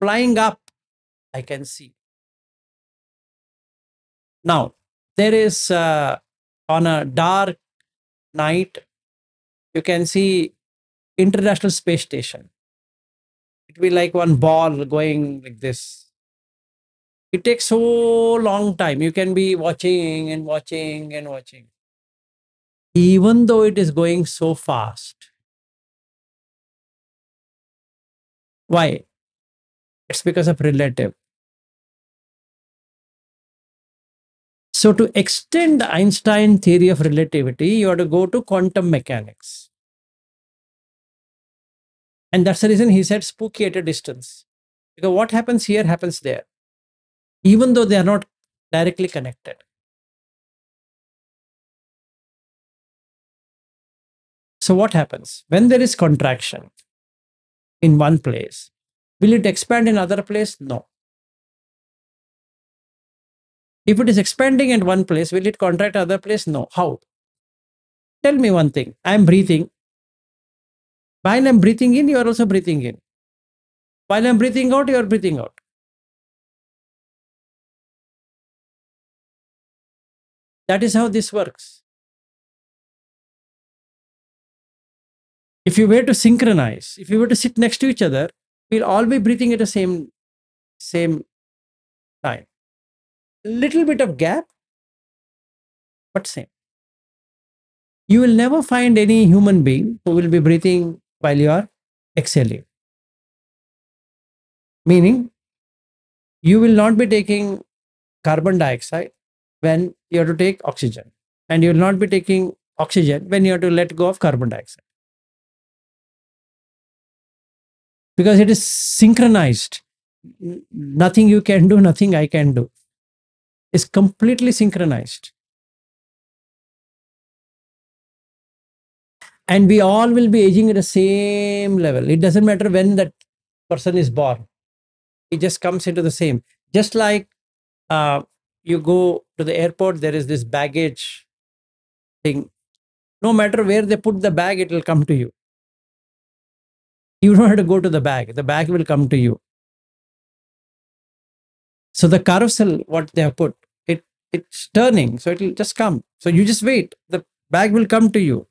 flying up, I can see. Now, there is on a dark night, you can see International Space Station. It will be like one ball going like this. It takes so long time. You can be watching and watching and watching. Even though it is going so fast. Why? It's because of relative. So to extend Einstein theory of relativity, you have to go to quantum mechanics. And that's the reason he said spooky at a distance. Because what happens here happens there, even though they are not directly connected. So what happens? When there is contraction in one place, will it expand in other place? No. If it is expanding in one place, will it contract other place? No. How? Tell me one thing. I'm breathing. While I'm breathing in, you are also breathing in. While I'm breathing out, you are breathing out. That is how this works. If you were to synchronize, if you were to sit next to each other, we'll all be breathing at the same time. Little bit of gap, but same. You will never find any human being who will be breathing while you are exhaling. Meaning, you will not be taking carbon dioxide when you have to take oxygen. And you will not be taking oxygen when you have to let go of carbon dioxide. Because it is synchronized. Nothing you can do, nothing I can do. It's completely synchronized. And we all will be aging at the same level. It doesn't matter when that person is born. It just comes into the same. Just like you go to the airport, there is this baggage thing. No matter where they put the bag, it will come to you. You don't have to go to the bag will come to you. So the carousel, what they have put, it's turning, so it will just come. So you just wait, the bag will come to you.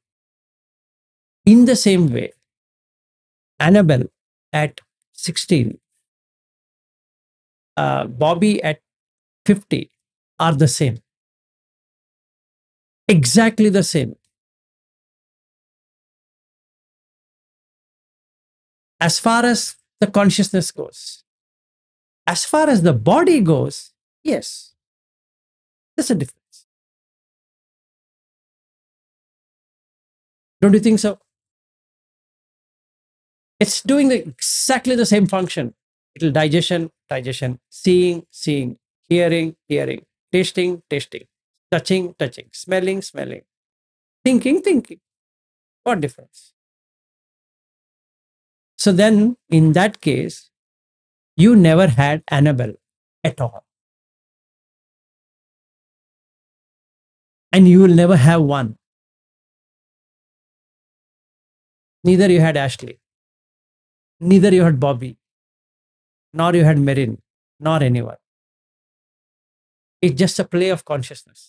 In the same way, Annabelle at 16, Bobby at 50 are the same. Exactly the same. As far as the consciousness goes. As far as the body goes, yes, there's a difference. Don't you think so? It's doing exactly the same function. It'll digestion, seeing, hearing, tasting, touching, smelling, thinking. What difference? So then, in that case, you never had Annabelle at all. And you will never have one. Neither you had Ashley, neither you had Bobby, nor you had Merin, nor anyone. It's just a play of consciousness.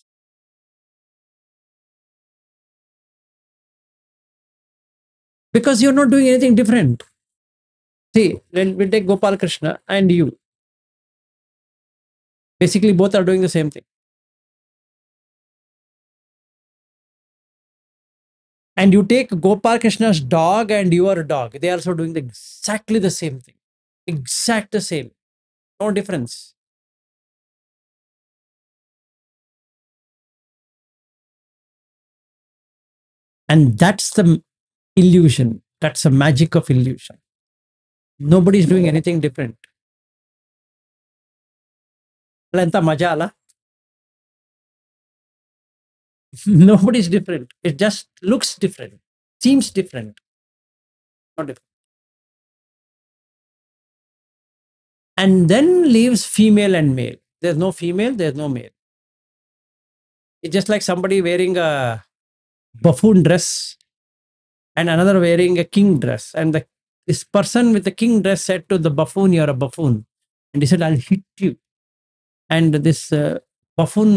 Because you're not doing anything different. See, when we take Gopal Krishna and you, basically both are doing the same thing. And you take Gopal Krishna's dog and your dog, they are also doing exactly the same thing. Exact the same. No difference. And that's the illusion. That's the magic of illusion. Nobody is doing anything different. Enta maja ala? Nobody's different. It just looks different, seems different, not different. And then leaves female and male. There's no female, there's no male. It's just like somebody wearing a buffoon dress and another wearing a king dress. And this person with the king dress said to the buffoon, "You're a buffoon." And he said, "I'll hit you." And this buffoon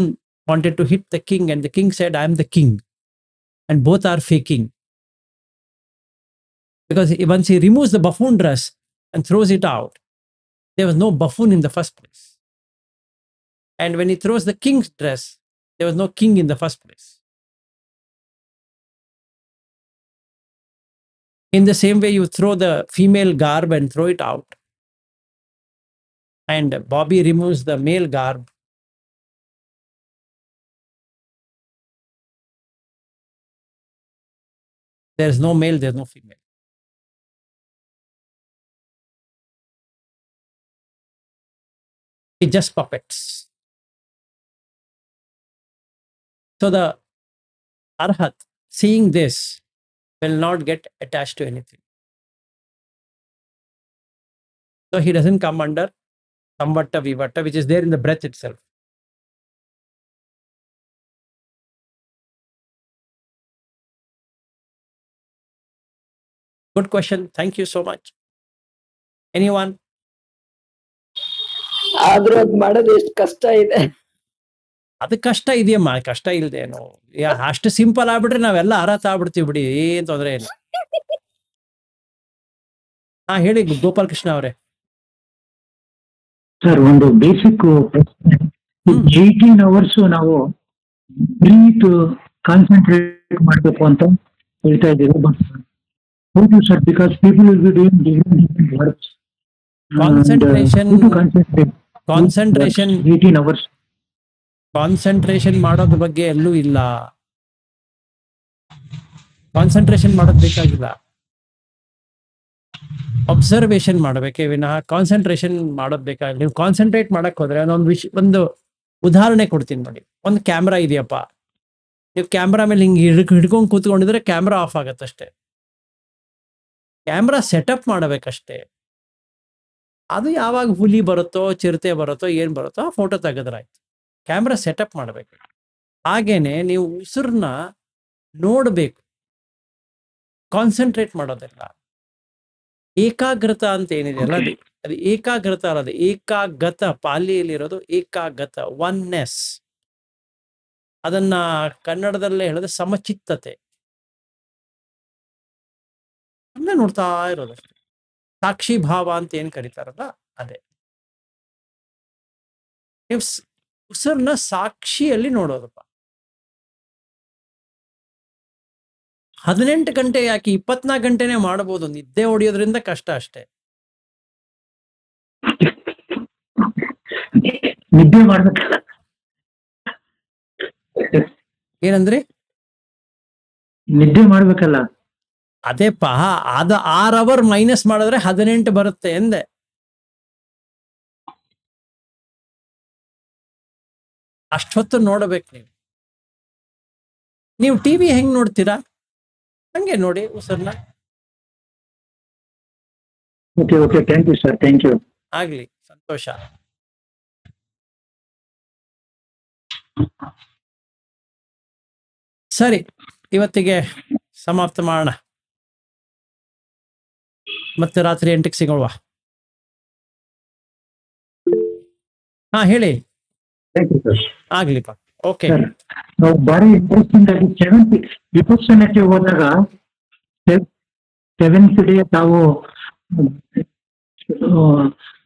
wanted to hit the king, and the king said, "I'm the king." And both are faking. Because once he removes the buffoon dress and throws it out, there was no buffoon in the first place. And when he throws the king's dress, there was no king in the first place. In the same way, you throw the female garb and throw it out, and Bobby removes the male garb, there's no male, there's no female. It just puppets. So the Arhat, seeing this, will not get attached to anything. So he doesn't come under Samvatta Vivatta, which is there in the breath itself. Good question. Thank you so much. Anyone? ಆದ್ರೂ ಅದ್ ಮಾಡೋದು ಎಷ್ಟು ಕಷ್ಟ ಇದೆ. ಅದು ಕಷ್ಟ ಇದೆಯಮ್ಮ, ಕಷ್ಟ ಇಲ್ದೇನು. ಅಷ್ಟು ಸಿಂಪಲ್ ಆಗ್ಬಿಟ್ರೆ ನಾವೆಲ್ಲ ಅರ್ಹತ ಆಗ್ಬಿಡ್ತೀವಿ ಬಿಡಿ, ಏನ್ ತೊಂದ್ರೆ ಇಲ್ಲ. ಹೇಳಿ ಗೋಪಾಲ್ ಕೃಷ್ಣ ಅವರೇ. ಸರ್, ಒಂದು ಬೇಸಿಕ್ ಪ್ರಶ್ನೆ. 18 hours ನಾವು ಬ್ರೀತ್ ಕಾನ್ಸಂಟ್ರೇಟ್ ಮಾಡಬೇಕು ಅಂತ ಹೇಳ್ತಾ ಇದ್ದೀವಿ. ಬಟ್ ಹೌದು sir, because people will be doing different works. Concentration 18 hours concentration ಮಾಡೋದ್ರ ಬಗ್ಗೆ ಎಲ್ಲೂ ಇಲ್ಲ. ಕಾನ್ಸಂಟ್ರೇಷನ್ ಮಾಡೋದು ಬೇಕಾಗಿಲ್ಲ, ಅಬ್ಸರ್ವೇಷನ್ ಮಾಡಬೇಕೇ ವಿನಃ ಕಾನ್ಸಂಟ್ರೇಷನ್ ಮಾಡೋದು ಬೇಕಾಗಿಲ್ಲ. ನೀವು ಕಾನ್ಸಂಟ್ರೇಟ್ ಮಾಡಕ್ ಹೋದ್ರೆ ಒಂದು ಉದಾಹರಣೆ ಕೊಡ್ತೀನಿ ನೋಡಿ. ಒಂದು ಕ್ಯಾಮ್ರಾ ಇದೆಯಪ್ಪ, ನೀವು ಕ್ಯಾಮ್ರಾ ಮೇಲೆ ಹಿಂಗೆ ಹಿಡ್ಕೊಂಡು ಕೂತ್ಕೊಂಡಿದ್ರೆ ಕ್ಯಾಮ್ರಾ ಆಫ್ ಆಗತ್ತಷ್ಟೇ. ಕ್ಯಾಮ್ರಾ ಸೆಟಪ್ ಮಾಡಬೇಕಷ್ಟೇ. ಅದು ಯಾವಾಗ ಹುಲಿ ಬರುತ್ತೋ, ಚಿರತೆ ಬರುತ್ತೋ, ಏನ್ ಬರುತ್ತೋ ಆ ಫೋಟೋ ತೆಗೆದ್ರಾಯ್ತು. ಕ್ಯಾಮ್ರಾ ಸೆಟಪ್ ಮಾಡಬೇಕು. ಹಾಗೇನೆ ನೀವು ಉಸಿರನ್ನ ನೋಡಬೇಕು, ಕಾನ್ಸಂಟ್ರೇಟ್ ಮಾಡೋದಿಲ್ಲ. ಏಕಾಗ್ರತ ಅಂತ ಏನಿದೆಯಲ್ಲ, ಅದು ಏಕಾಗ್ರತ ಅಲ್ಲದೆ ಏಕಾಗತ, ಪಾಲಿಯಲ್ಲಿರೋದು ಏಕಾಗತ, ಒನ್ನೆಸ್. ಅದನ್ನ ಕನ್ನಡದಲ್ಲೇ ಹೇಳಿದ್ರೆ ಸಮಚಿತ್ತತೆ. ಅಲ್ಲೇ ನೋಡ್ತಾ ಇರೋದಷ್ಟೇ. ಸಾಕ್ಷಿ ಭಾವ ಅಂತ ಏನ್ ಕರೀತಾರಲ್ಲ ಅದೇ. ನೀವು ಉಸಿರನ್ನ ಸಾಕ್ಷಿಯಲ್ಲಿ ನೋಡೋದಪ್ಪ. 18 ಗಂಟೆ ಯಾಕೆ 24 ಗಂಟೆನೆ ಮಾಡಬಹುದು. ನಿದ್ದೆ ಹೊಡೆಯೋದ್ರಿಂದ ಕಷ್ಟ ಅಷ್ಟೇ. ನಿದ್ದೆ ಮಾಡ್ಬೇಕಲ್ಲ. ಏನಂದ್ರಿ? ನಿದ್ದೆ ಮಾಡ್ಬೇಕಲ್ಲ. ಅದೇಪ್ಪ, ಅದ 6 ಅವರ್ ಮೈನಸ್ ಮಾಡಿದ್ರೆ 18 ಬರುತ್ತೆ ಎಂದೆ. ಅಷ್ಟೊತ್ತು ನೋಡಬೇಕು ನೀವು ಟಿವಿ ಹೆಂಗ್ ನೋಡ್ತೀರಾ ಹಂಗೆ ನೋಡಿ ಉಸರ್ನ. Okay okay, thank you sir, thank you. ಆಗ್ಲಿ, ಸಂತೋಷ. ಸರಿ, ಇವತ್ತಿಗೆ ಸಮಾಪ್ತ ಮಾಡೋಣ. ಮತ್ತೆ ರಾತ್ರಿ 8ಕ್ಕೆ ಸಿಗೋಣ. ಹಾ ಹೇಳಿ. Thank you sir. ಆಗ್ಲಿಪ್ಪ, ಓಕೆ. ನಾವು ಬಾರಿ ಇಂಟ್ರೆಸ್ಟಿಂಗ್ ಆಗಿ 7th ವಿಪಶ್ಯನಕ್ಕೆ ಹೋದಾಗ 7th ಡೇ ತಾವು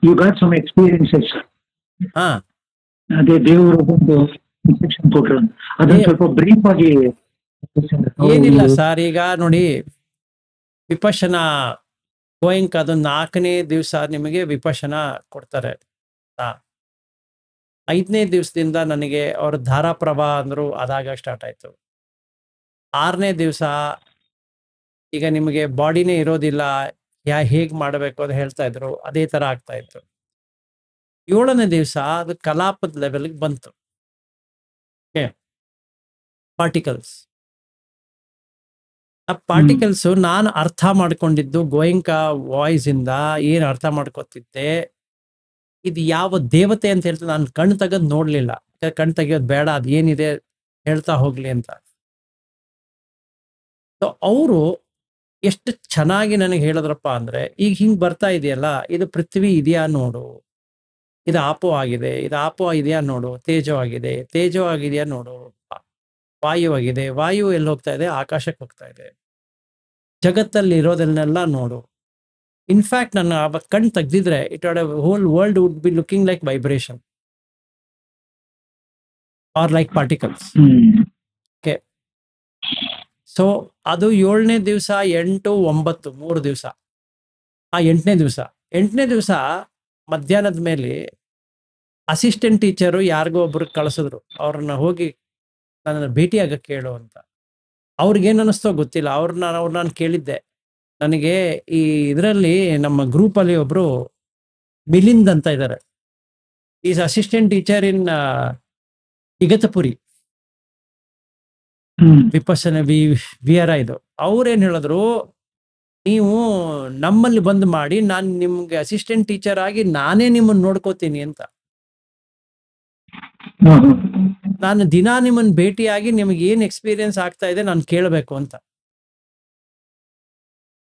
ಯು ಗಾಟ್ ಸಮ್ ಎಕ್ಸ್ಪೀರಿಯನ್ಸಸ್. ಹಾ, ಅದೇ ದೇವರು ಒಂದು ಇನ್ಸ್ಟ್ರಕ್ಷನ್ ಕೊಟ್ರು, ಅದನ್ನ ಸ್ವಲ್ಪ ಬ್ರೀಫ್ ಆಗಿ. ಏನಿಲ್ಲ ಸರ್, ಈಗ ನೋಡಿ ವಿಪಶನ ಗೋಯಿಂಗ್ ಅದು 4ನೇ ದಿವಸ ನಿಮಗೆ ವಿಪಶನ ಕೊಡ್ತಾರೆ. 5ನೇ ದಿವಸದಿಂದ ನನಗೆ ಅವ್ರ ಧಾರಾಪ್ರಭಾ ಅಂದ್ರು, ಅದಾಗ ಸ್ಟಾರ್ಟ್ ಆಯ್ತು. 6ನೇ ದಿವಸ ಈಗ ನಿಮಗೆ ಬಾಡಿನೇ ಇರೋದಿಲ್ಲ, ಹೇಗ್ ಮಾಡಬೇಕು ಅಂತ ಹೇಳ್ತಾ ಇದ್ರು, ಅದೇ ತರ ಆಗ್ತಾ ಇತ್ತು. 7ನೇ ದಿವಸ ಅದು ಕಲಾಪದ ಲೆವೆಲ್ಗೆ ಬಂತು. ಪಾರ್ಟಿಕಲ್ಸ್, ಆ ಪಾರ್ಟಿಕಲ್ಸ್ ನಾನು ಅರ್ಥ ಮಾಡ್ಕೊಂಡಿದ್ದು ಗೋಯಿಂಕ ವಾಯ್ಸ್ ಇಂದ ಏನ್ ಅರ್ಥ ಮಾಡ್ಕೊತಿದ್ದೆ, ಇದು ಯಾವ ದೇವತೆ ಅಂತ ಹೇಳ್ತಾ ನಾನು ಕಣ್ಣು ತೆಗೆದು ನೋಡ್ಲಿಲ್ಲ. ಕಣ್ಣು ತೆಗಿಯೋದು ಬೇಡ, ಅದು ಏನಿದೆ ಹೇಳ್ತಾ ಹೋಗ್ಲಿ ಅಂತ. ಸೊ ಅವರು ಎಷ್ಟು ಚೆನ್ನಾಗಿ ನನಗೆ ಹೇಳಿದ್ರಪ್ಪ ಅಂದ್ರೆ, ಈಗ ಹಿಂಗ್ ಬರ್ತಾ ಇದೆಯಲ್ಲ, ಇದು ಪೃಥ್ವಿ ಇದೆಯಾ ನೋಡು, ಇದು ಆಪೋ ಆಗಿದೆ, ಇದು ಆಪೋ ಇದೆಯಾ ನೋಡು, ತೇಜೋ ಆಗಿದೆ, ತೇಜೋ ಆಗಿದೆಯಾ ನೋಡು, ವಾಯು ಆಗಿದೆ, ವಾಯು ಎಲ್ಲಿ ಹೋಗ್ತಾ ಇದೆ, ಆಕಾಶಕ್ಕೆ ಹೋಗ್ತಾ ಇದೆ, ಜಗತ್ತಲ್ಲಿ ಇರೋದನ್ನೆಲ್ಲ ನೋಡು. ಇನ್ಫ್ಯಾಕ್ಟ್ ನನ್ನ ಅವಾಗ ಕಣ್ ತೆಗ್ದಿದ್ರೆ it whole world would be looking like vibration or like particles. Okay, so ಅದು 7ನೇ ದಿವಸ, 8, 9 3 ದಿವಸ. ಆ 8ನೇ ದಿವಸ ಮಧ್ಯಾಹ್ನದ ಮೇಲೆ ಅಸಿಸ್ಟೆಂಟ್ ಟೀಚರು ಯಾರಿಗೋ ಒಬ್ರು ಕಳಿಸಿದ್ರು, ಅವ್ರನ್ನ ಹೋಗಿ ನನ್ನ ಭೇಟಿ ಆಗಕ್ಕೆ ಕೇಳು ಅಂತ. ಅವ್ರಿಗೇನು ಅನ್ನಿಸ್ತೋ ಗೊತ್ತಿಲ್ಲ, ನಾನು ಕೇಳಿದ್ದೆ. ನನಗೆ ಈ ಇದರಲ್ಲಿ ನಮ್ಮ ಗ್ರೂಪ್ ಅಲ್ಲಿ ಒಬ್ರು ಮಿಲಿಂದ್ ಅಂತ ಇದ್ದಾರೆ, ಈಸ್ ಅಸಿಸ್ಟೆಂಟ್ ಟೀಚರ್ ಇನ್ ಇಗತಪುರಿ ವಿಪಸನ ವಿಹಾರ. ಇದು ಅವ್ರೇನ್ ಹೇಳಿದ್ರು, ನೀವು ನಮ್ಮಲ್ಲಿ ಬಂದು ಮಾಡಿ, ನಾನು ನಿಮ್ಗೆ ಅಸಿಸ್ಟೆಂಟ್ ಟೀಚರ್ ಆಗಿ ನಾನೇ ನಿಮ್ಮನ್ನ ನೋಡ್ಕೋತೀನಿ ಅಂತ. ನಾನು ದಿನ ನಿಮ್ಮನ್ನ ಭೇಟಿಯಾಗಿ ನಿಮ್ಗೆ ಏನ್ ಎಕ್ಸ್ಪೀರಿಯನ್ಸ್ ಆಗ್ತಾ ಇದೆ ನಾನು ಕೇಳಬೇಕು ಅಂತ.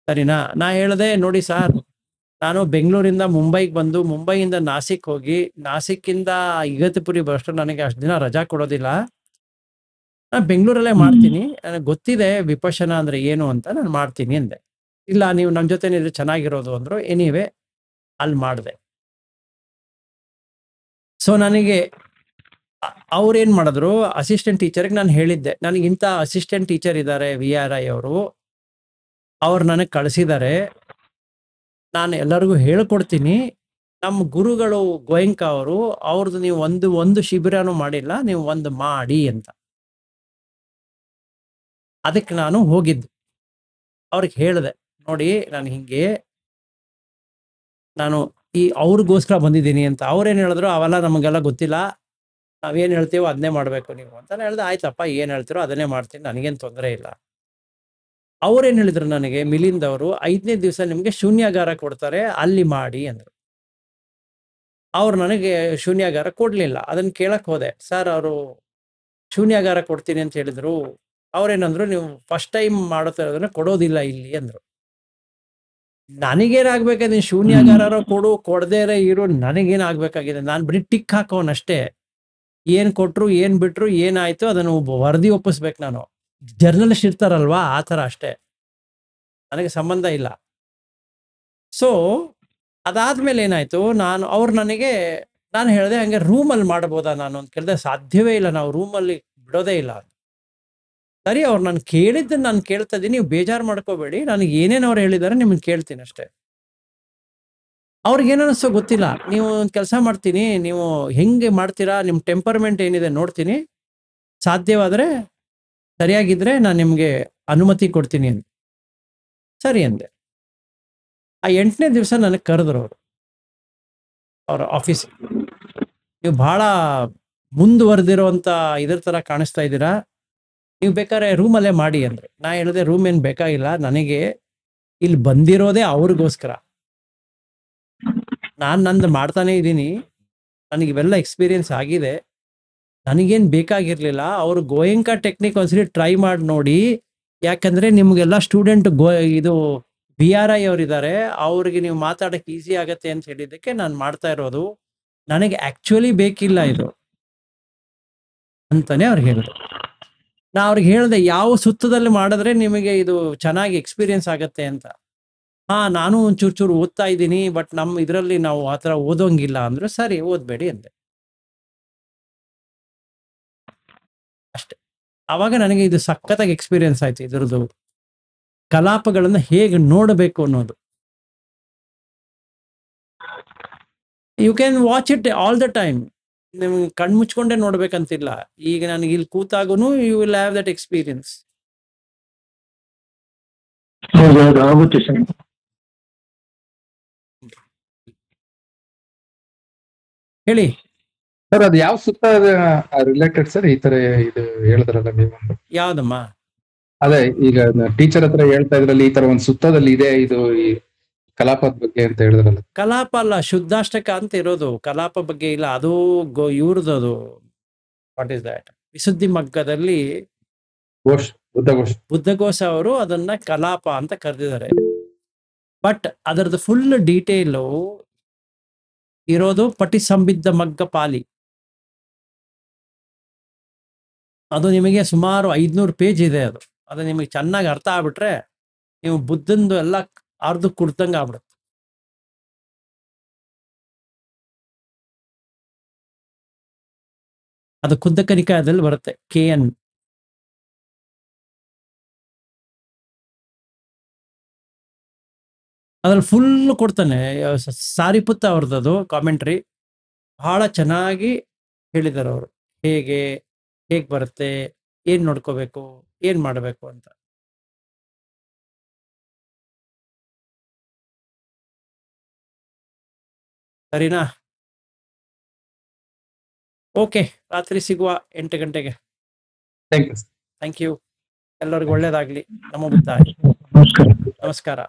ಸರಿನಾ? ನಾ ಹೇಳ್ದೆ, ನೋಡಿ ಸರ್, ನಾನು ಬೆಂಗಳೂರಿಂದ ಮುಂಬೈಗೆ ಬಂದು, ಮುಂಬೈಯಿಂದ ನಾಸಿಕ್ ಹೋಗಿ, ನಾಸಿಕ್ಕಿಂದ ಇಗತಪುರಿ ಬರೋಷ್ಟು ನನಗೆ ಅಷ್ಟು ದಿನ ರಜಾ ಕೊಡೋದಿಲ್ಲ. ನಾನು ಬೆಂಗಳೂರಲ್ಲೇ ಮಾಡ್ತೀನಿ, ನನಗೆ ಗೊತ್ತಿದೆ ವಿಪಶನ ಅಂದ್ರೆ ಏನು ಅಂತ, ನಾನು ಮಾಡ್ತೀನಿ ಅಂದೆ. ಇಲ್ಲ, ನೀವು ನಮ್ಮ ಜೊತೆ ಇದ್ರೆ ಚೆನ್ನಾಗಿರೋದು ಅಂದ್ರು. ಎನಿವೆ ಅಲ್ಲಿ ಮಾಡಿದೆ. ಸೊ ನನಗೆ ಅವ್ರೇನ್ ಮಾಡಿದ್ರು, ಅಸಿಸ್ಟೆಂಟ್ ಟೀಚರ್ಗೆ ನಾನು ಹೇಳಿದ್ದೆ, ನನಗಿಂತ ಅಸಿಸ್ಟೆಂಟ್ ಟೀಚರ್ ಇದ್ದಾರೆ VRI ಅವರು, ಅವ್ರು ನನಗೆ ಕಳಿಸಿದ್ದಾರೆ, ನಾನು ಎಲ್ಲರಿಗೂ ಹೇಳ್ಕೊಡ್ತೀನಿ. ನಮ್ಮ ಗುರುಗಳು ಗೋಯಂಕ ಅವರು, ಅವ್ರದ್ದು ನೀವು ಒಂದು ಶಿಬಿರನೂ ಮಾಡಿಲ್ಲ, ನೀವು ಒಂದು ಮಾಡಿ ಅಂತ. ಅದಕ್ಕೆ ನಾನು ಹೋಗಿದ್ದು, ಅವ್ರಿಗೆ ಹೇಳಿದೆ, ನೋಡಿ ನಾನು ಹಿಂಗೆ ನಾನು ಅವ್ರಿಗೋಸ್ಕರ ಬಂದಿದ್ದೀನಿ ಅಂತ. ಅವ್ರೇನು ಹೇಳಿದ್ರು, ಅವೆಲ್ಲ ನಮಗೆಲ್ಲ ಗೊತ್ತಿಲ್ಲ, ನಾವೇನು ಹೇಳ್ತೀವೋ ಅದನ್ನೇ ಮಾಡಬೇಕು ನೀವು ಅಂತ. ನಾನು ಹೇಳ್ದೆ, ಆಯ್ತಪ್ಪ, ಏನು ಹೇಳ್ತೀರೋ ಅದನ್ನೇ ಮಾಡ್ತೀನಿ, ನನಗೇನು ತೊಂದರೆ ಇಲ್ಲ. ಅವ್ರೇನು ಹೇಳಿದ್ರು ನನಗೆ, ಮಿಲಿಂದ್ ಅವರು, 5ನೇ ದಿವಸ ನಿಮಗೆ ಶೂನ್ಯಾಗಾರ ಕೊಡ್ತಾರೆ, ಅಲ್ಲಿ ಮಾಡಿ ಅಂದರು. ಅವ್ರು ನನಗೆ ಶೂನ್ಯಾಗಾರ ಕೊಡ್ಲಿಲ್ಲ. ಅದನ್ನ ಕೇಳಕ್ ಹೋದೆ, ಸರ್ ಅವರು ಶೂನ್ಯಾಗಾರ ಕೊಡ್ತೀನಿ ಅಂತ ಹೇಳಿದ್ರು. ಅವ್ರೇನಂದ್ರು, ನೀವು ಫಸ್ಟ್ ಟೈಮ್ ಮಾಡೋದನ್ನ ಕೊಡೋದಿಲ್ಲ ಇಲ್ಲಿ ಅಂದ್ರು. ನನಗೇನಾಗ್ಬೇಕಾದ್ರೆ ಶೂನ್ಯಾಗಾರ ಕೊಡು, ಕೊಡದೇ ಇರೋ ನನಗೇನ್ ಆಗ್ಬೇಕಾಗಿದೆ, ನಾನು ಬರೀ ಟಿಕ್ ಹಾಕೋನಷ್ಟೇ. ಏನ್ ಕೊಟ್ರು, ಏನ್ ಬಿಟ್ರು, ಏನಾಯ್ತು ಅದನ್ನು ವರದಿ ಒಪ್ಪಿಸ್ಬೇಕು. ನಾನು ಜರ್ನಲಿಸ್ಟ್ ಇರ್ತಾರಲ್ವಾ, ಆ ಥರ ಅಷ್ಟೇ, ನನಗೆ ಸಂಬಂಧ ಇಲ್ಲ. ಸೊ ಅದಾದ್ಮೇಲೆ ಏನಾಯ್ತು, ನಾನು ಹೇಳಿದೆ, ಹಂಗೆ ರೂಮಲ್ಲಿ ಮಾಡ್ಬೋದಾ ನಾನು ಅಂತ ಕೇಳಿದೆ. ಸಾಧ್ಯವೇ ಇಲ್ಲ, ನಾವು ರೂಮಲ್ಲಿ ಬಿಡೋದೇ ಇಲ್ಲ. ಸರಿ, ಅವ್ರು ನಾನು ಕೇಳಿದ್ದನ್ನು ನಾನು ಕೇಳ್ತಾ ಇದ್ದೀನಿ, ನೀವು ಬೇಜಾರು ಮಾಡ್ಕೋಬೇಡಿ, ನನಗೆ ಏನೇನು ಅವ್ರು ಹೇಳಿದ್ದಾರೆ ನಿಮಗೆ ಕೇಳ್ತೀನಿ ಅಷ್ಟೇ. ಅವ್ರಿಗೆ ಏನನ್ನಿಸ್ತೋ ಗೊತ್ತಿಲ್ಲ, ನೀವು ಒಂದು ಕೆಲಸ ಮಾಡ್ತೀನಿ, ನೀವು ಹೆಂಗೆ ಮಾಡ್ತೀರಾ, ನಿಮ್ಮ ಟೆಂಪರ್ಮೆಂಟ್ ಏನಿದೆ ನೋಡ್ತೀನಿ, ಸಾಧ್ಯವಾದರೆ ಸರಿಯಾಗಿದ್ರೆ ನಾನು ನಿಮಗೆ ಅನುಮತಿ ಕೊಡ್ತೀನಿ ಅಂತ. ಸರಿ ಅಂದೆ. ಆ 8ನೇ ದಿವಸ ನನಗೆ ಕರೆದ್ರು ಅವರು ಅವ್ರ ಆಫೀಸಿಗೆ. ನೀವು ಭಾಳ ಮುಂದುವರೆದಿರೋಂಥ ಇದ್ರ ಥರ ಕಾಣಿಸ್ತಾ ಇದ್ದೀರಾ, ನೀವು ಬೇಕಾದ್ರೆ ರೂಮಲ್ಲೇ ಮಾಡಿ ಅಂದರೆ. ನಾ ಹೇಳಿದೆ, ರೂಮ್ ಏನು ಬೇಕಾಗಿಲ್ಲ, ನನಗೆ ಇಲ್ಲಿ ಬಂದಿರೋದೇ ಅವ್ರಿಗೋಸ್ಕರ. ನಾನು ನಂದು ಮಾಡ್ತಾನೆ ಇದ್ದೀನಿ, ನನಗೆ ಇವೆಲ್ಲ ಎಕ್ಸ್ಪೀರಿಯನ್ಸ್ ಆಗಿದೆ, ನನಗೇನು ಬೇಕಾಗಿರಲಿಲ್ಲ. ಅವರು ಗೋಯಂಕಾ ಟೆಕ್ನಿಕ್ ಒಂದ್ಸರಿ ಟ್ರೈ ಮಾಡಿ ನೋಡಿ, ಯಾಕಂದರೆ ನಿಮಗೆಲ್ಲ ಸ್ಟೂಡೆಂಟ್ ಇದು BRI ಅವರಿದ್ದಾರೆ, ಅವ್ರಿಗೆ ನೀವು ಮಾತಾಡೋಕ್ಕೆ ಈಸಿ ಆಗತ್ತೆ ಅಂತ ಹೇಳಿದ್ದಕ್ಕೆ ನಾನು ಮಾಡ್ತಾ ಇರೋದು, ನನಗೆ ಆ್ಯಕ್ಚುಲಿ ಬೇಕಿಲ್ಲ ಇದು ಅಂತಾನೆ ಅವ್ರಿಗೆ ಹೇಳಿದೆ. ನಾ ಅವ್ರಿಗೆ ಹೇಳಿದೆ, ಯಾವ ಸುತ್ತದಲ್ಲಿ ಮಾಡಿದ್ರೆ ನಿಮಗೆ ಇದು ಚೆನ್ನಾಗಿ ಎಕ್ಸ್ಪೀರಿಯನ್ಸ್ ಆಗತ್ತೆ ಅಂತ. ನಾನು ಒಂಚೂರು ಓದ್ತಾ ಇದ್ದೀನಿ, ಬಟ್ ನಮ್ಮ ಇದರಲ್ಲಿ ನಾವು ಆ ಥರ ಓದೋಂಗಿಲ್ಲ ಅಂದರು. ಸರಿ, ಓದಬೇಡಿ ಅಂದೆ ಅಷ್ಟೆ. ಆವಾಗ ನನಗೆ ಇದು ಸಖತ್ತಾಗಿ ಎಕ್ಸ್ಪೀರಿಯನ್ಸ್ ಆಯ್ತು, ಇದ್ರದ್ದು ಕಲಾಪಗಳನ್ನು ಹೇಗೆ ನೋಡಬೇಕು ಅನ್ನೋದು. You can watch it all the time, ನಿಮ್ಗೆ ಕಣ್ಮುಚ್ಕೊಂಡೇ ನೋಡ್ಬೇಕಂತಿಲ್ಲ. ಈಗ ನನಗೆ ಇಲ್ಲಿ ಕೂತಾಗೂ you will have that experience. ಆಗುತ್ತೆ ಸರ್. ಹೇಳಿ ಸರ್, ಅದು ಯಾವ ಸುತ್ತ ರಿಲೇಟೆಡ್ ಸರ್? ಈ ತರ ಇದು ಹೇಳಿದ್ರಲ್ಲ ನೀವು. ಯಾವ್ದಮ್ಮ? ಅದೇ ಈಗ ಟೀಚರ್ ಹತ್ರ ಹೇಳ್ತಾ ಇದ್ರಲ್ಲಿ ಈ ತರ ಒಂದು ಸುತ್ತದಲ್ಲಿ ಇದೆ, ಇದು ಈ ಕಲಾಪದ ಬಗ್ಗೆ ಅಂತ ಹೇಳಿದ್ರಲ್ಲ. ಕಲಾಪ ಅಲ್ಲ, ಶುದ್ಧಾಷ್ಟಕ ಅಂತ ಇರೋದು, ಕಲಾಪ ಬಗ್ಗೆ ಇಲ್ಲ. ಅದು ಇವ್ರದ್ದು ವಾಟ್ ಇಸ್ ದ್ಯಾಟ್, ವಿಶುದ್ಧಿ ಮಗ್ಗದಲ್ಲಿ ಬುದ್ಧಘೋಷ ಅವರು ಅದನ್ನ ಕಲಾಪ ಅಂತ ಕರೆದಿದ್ದಾರೆ. ಬಟ್ ಅದರದ್ದು ಫುಲ್ ಡೀಟೇಲು ಇರೋದು ಪಟಿಸಂಬಿದ್ಧ ಮಗ್ಗ ಪಾಲಿ. ಅದು ನಿಮಗೆ ಸುಮಾರು 500 ಪೇಜ್ ಇದೆ. ಅದು ನಿಮಗೆ ಚೆನ್ನಾಗಿ ಅರ್ಥ ಆಗ್ಬಿಟ್ರೆ ನೀವು ಬುದ್ಧಂದು ಎಲ್ಲ ಅರ್ಧ ಕುಡ್ದಂಗೆ ಆಗ್ಬಿಡುತ್ತೆ. ಅದು ಖುದ್ದಕ ನಿಕಾಯದಲ್ಲಿ ಬರುತ್ತೆ, KN. ಅದ್ರಲ್ಲಿ ಫುಲ್ ಕೊಡ್ತಾನೆ. ಸಾರಿಪುತ್ತ ಅವ್ರದ್ದು ಕಾಮೆಂಟ್ರಿ ಬಹಳ ಚೆನ್ನಾಗಿ ಹೇಳಿದ್ದಾರೆ ಅವರು, ಹೇಗೆ ಬರುತ್ತೆ, ಏನ್ ನೋಡ್ಕೋಬೇಕು, ಏನ್ ಮಾಡಬೇಕು ಅಂತ. ಸರಿನಾ? ಓಕೆ, ರಾತ್ರಿ ಸಿಗುವ 8 ಗಂಟೆಗೆ. Thank you. ಎಲ್ಲರಿಗೂ ಒಳ್ಳೇದಾಗ್ಲಿ. ನಮೋ ಬುದ್ಧಾಯ. ನಮಸ್ಕಾರ. ನಮಸ್ಕಾರ.